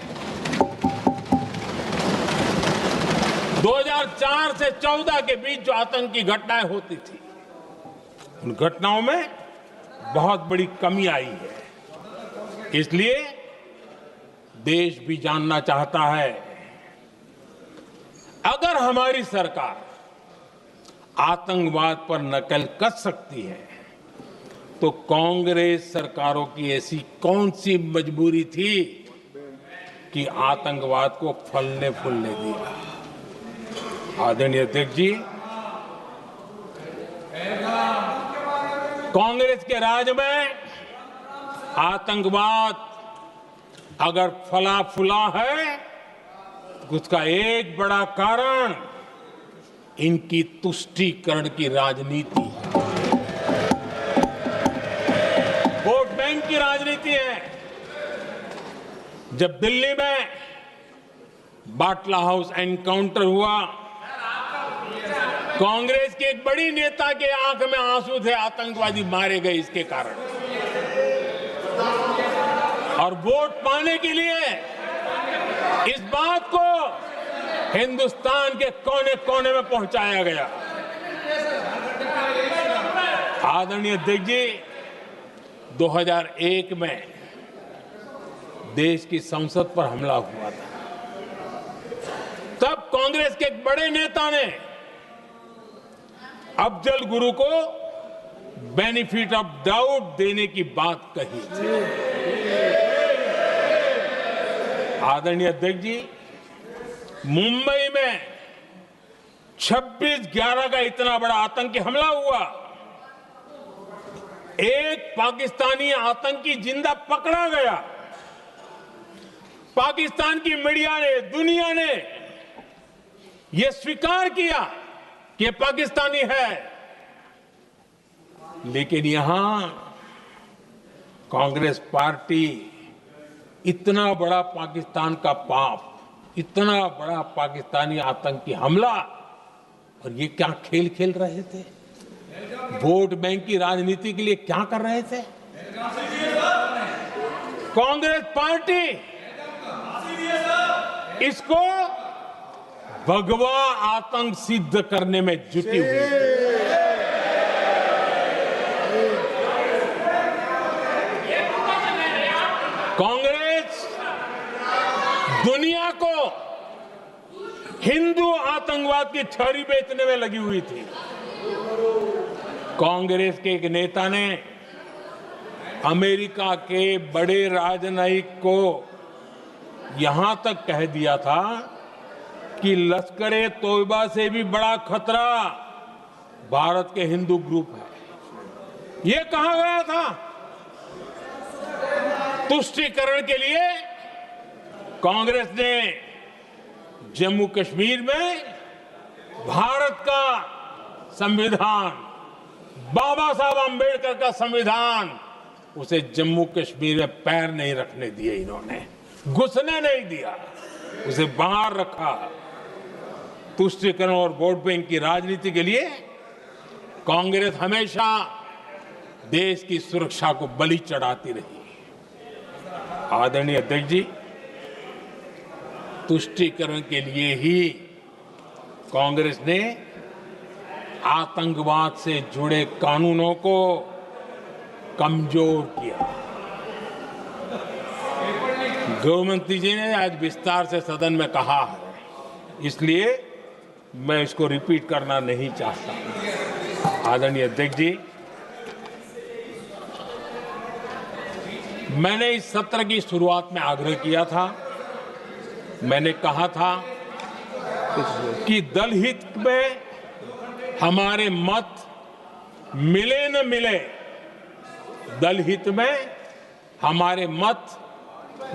2004 से 14 के बीच जो आतंकी घटनाएं होती थी, उन घटनाओं में बहुत बड़ी कमी आई है। इसलिए देश भी जानना चाहता है, अगर हमारी सरकार आतंकवाद पर नकेल कस सकती है, तो कांग्रेस सरकारों की ऐसी कौन सी मजबूरी थी कि आतंकवाद को फलने फूलने दिया। आदरणीय अध्यक्ष जी, कांग्रेस के राज में आतंकवाद अगर फला फूला है, तो उसका एक बड़ा कारण इनकी तुष्टीकरण की राजनीति है, वोट बैंक की राजनीति है। जब दिल्ली में बाटला हाउस एनकाउंटर हुआ, कांग्रेस के एक बड़ी नेता के आंख में आंसू थे, आतंकवादी मारे गए इसके कारण। और वोट पाने के लिए इस बात को हिंदुस्तान के कोने कोने में पहुंचाया गया। आदरणीय अध्यक्ष जी, 2001 में देश की संसद पर हमला हुआ था। तब कांग्रेस के एक बड़े नेता ने अफजल गुरु को बेनिफिट ऑफ डाउट देने की बात कही थी। आदरणीय अध्यक्ष जी, मुंबई में 26/11 का इतना बड़ा आतंकी हमला हुआ, एक पाकिस्तानी आतंकी जिंदा पकड़ा गया। पाकिस्तान की मीडिया ने, दुनिया ने यह स्वीकार किया कि पाकिस्तानी है, लेकिन यहां कांग्रेस पार्टी इतना बड़ा पाकिस्तान का पाप, इतना बड़ा पाकिस्तानी आतंकी हमला, और ये क्या खेल खेल रहे थे? वोट बैंक की राजनीति के लिए क्या कर रहे थे? कांग्रेस पार्टी इसको भगवा आतंक सिद्ध करने में जुटी हुई है। आतंकवाद की थ्योरी बेचने में लगी हुई थी। कांग्रेस के एक नेता ने अमेरिका के बड़े राजनयिक को यहां तक कह दिया था कि लश्कर-ए तोयबा से भी बड़ा खतरा भारत के हिंदू ग्रुप है। यह कहा गया था। तुष्टीकरण के लिए कांग्रेस ने जम्मू कश्मीर में भारत का संविधान, बाबा साहब आंबेडकर का संविधान, उसे जम्मू कश्मीर में पैर नहीं रखने दिए। इन्होंने घुसने नहीं दिया, उसे बाहर रखा। तुष्टीकरण और वोट बैंक की राजनीति के लिए कांग्रेस हमेशा देश की सुरक्षा को बलि चढ़ाती रही। आदरणीय अध्यक्ष जी, तुष्टीकरण के लिए ही कांग्रेस ने आतंकवाद से जुड़े कानूनों को कमजोर किया। गृहमंत्री जी ने आज विस्तार से सदन में कहा है, इसलिए मैं इसको रिपीट करना नहीं चाहता। आदरणीय अध्यक्ष जी, मैंने इस सत्र की शुरुआत में आग्रह किया था, मैंने कहा था कि दल हित में हमारे मत मिले न मिले, दल हित में हमारे मत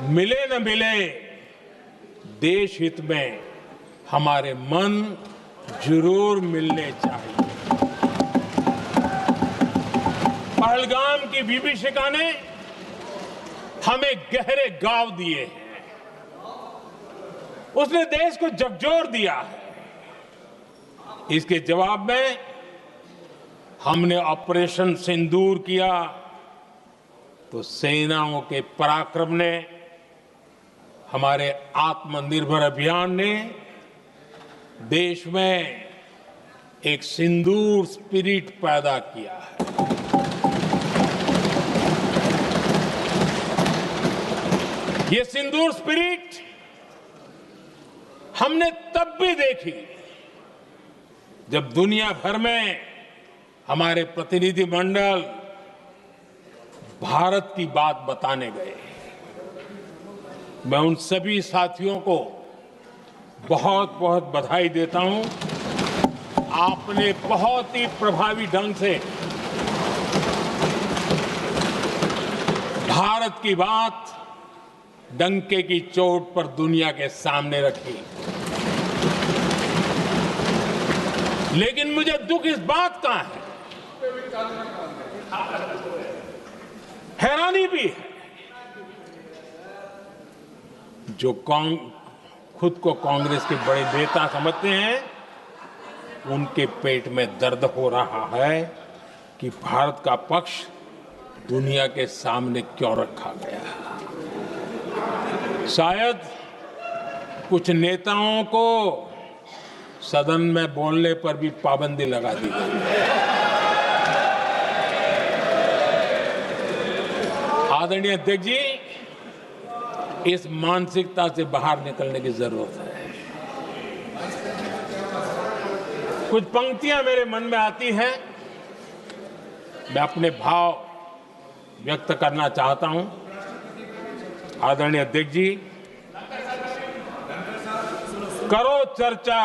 मिले न मिले, देश हित में हमारे मन जरूर मिलने चाहिए। पहलगाम की विभीषिका ने हमें गहरे घाव दिए हैं, उसने देश को झकझोर दिया है। इसके जवाब में हमने ऑपरेशन सिंदूर किया तो सेनाओं के पराक्रम ने, हमारे आत्मनिर्भर अभियान ने देश में एक सिंदूर स्पिरिट पैदा किया है। ये सिंदूर स्पिरिट हमने तब भी देखी जब दुनिया भर में हमारे प्रतिनिधि मंडल भारत की बात बताने गए। मैं उन सभी साथियों को बहुत बहुत बधाई देता हूं। आपने बहुत ही प्रभावी ढंग से भारत की बात डंके की चोट पर दुनिया के सामने रखी। लेकिन मुझे दुख इस बात का है, हैरानी भी है, जो खुद को कांग्रेस के बड़े नेता समझते हैं, उनके पेट में दर्द हो रहा है कि भारत का पक्ष दुनिया के सामने क्यों रखा गया। शायद कुछ नेताओं को सदन में बोलने पर भी पाबंदी लगा दी गई है। आदरणीय अध्यक्ष जी, इस मानसिकता से बाहर निकलने की जरूरत है। कुछ पंक्तियां मेरे मन में आती हैं, मैं अपने भाव व्यक्त करना चाहता हूं। आदरणीय अध्यक्ष जी, करो चर्चा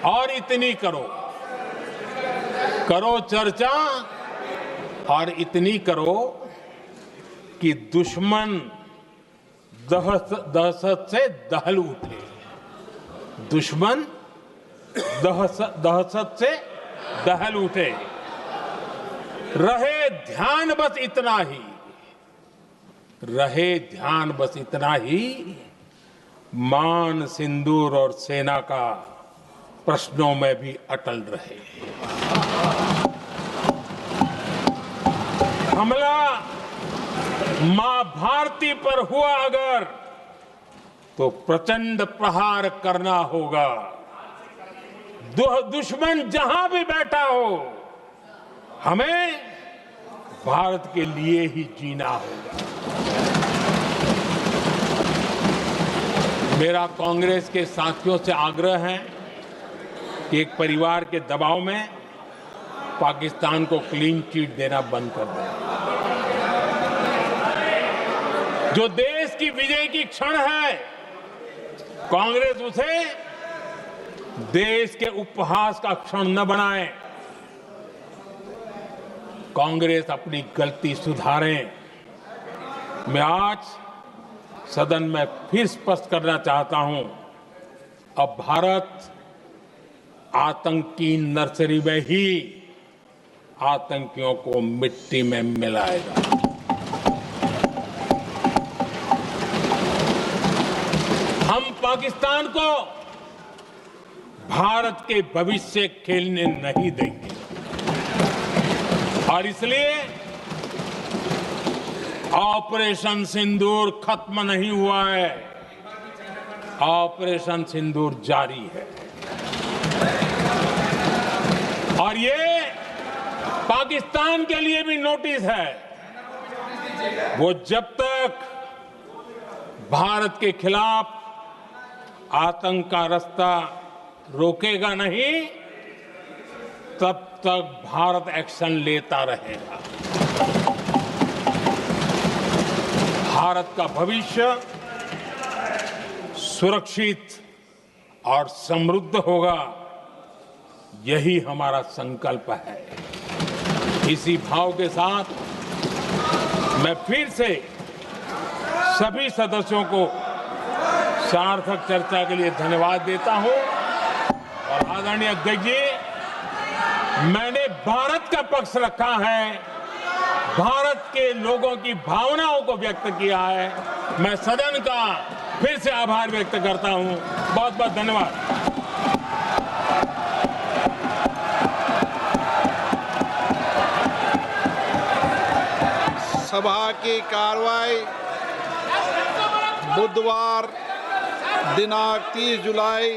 और इतनी करो, करो चर्चा और इतनी करो कि दुश्मन दहशत से दहल उठे। दुश्मन दहशत से दहल उठे। रहे ध्यान बस इतना ही, रहे ध्यान बस इतना ही, मान सिंदूर और सेना का प्रश्नों में भी अटल रहे। हमला मां भारती पर हुआ अगर, तो प्रचंड प्रहार करना होगा। दुश्मन जहां भी बैठा हो, हमें भारत के लिए ही जीना होगा। मेरा कांग्रेस के साथियों से आग्रह है कि एक परिवार के दबाव में पाकिस्तान को क्लीन चिट देना बंद कर दें। जो देश की विजय की क्षण है, कांग्रेस उसे देश के उपहास का क्षण न बनाए। कांग्रेस अपनी गलती सुधारें। मैं आज सदन में फिर स्पष्ट करना चाहता हूं, अब भारत आतंक की नर्सरी में ही आतंकियों को मिट्टी में मिलाएगा। हम पाकिस्तान को भारत के भविष्य खेलने नहीं देंगे और इसलिए ऑपरेशन सिंदूर खत्म नहीं हुआ है, ऑपरेशन सिंदूर जारी है। और ये पाकिस्तान के लिए भी नोटिस है। वो जब तक भारत के खिलाफ आतंक का रास्ता रोकेगा नहीं, तब तक भारत एक्शन लेता रहेगा। भारत का भविष्य सुरक्षित और समृद्ध होगा, यही हमारा संकल्प है। इसी भाव के साथ मैं फिर से सभी सदस्यों को सार्थक चर्चा के लिए धन्यवाद देता हूं। और आदरणीय अध्यक्ष जी, मैंने भारत का पक्ष रखा है, भारत के लोगों की भावनाओं को व्यक्त किया है। मैं सदन का फिर से आभार व्यक्त करता हूं। बहुत बहुत धन्यवाद। सभा की कार्रवाई बुधवार दिनांक 30 जुलाई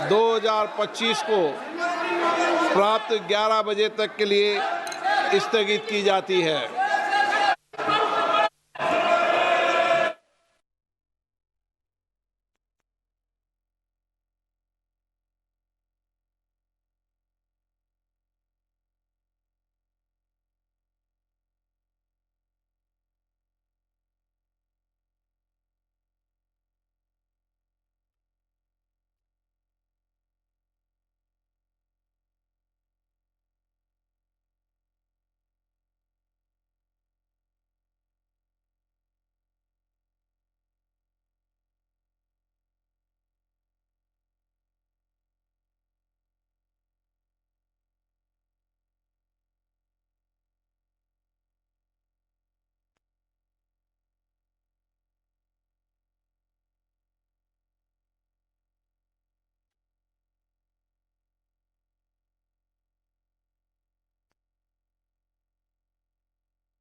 2025 को प्राप्त 11 बजे तक के लिए स्थगित की जाती है।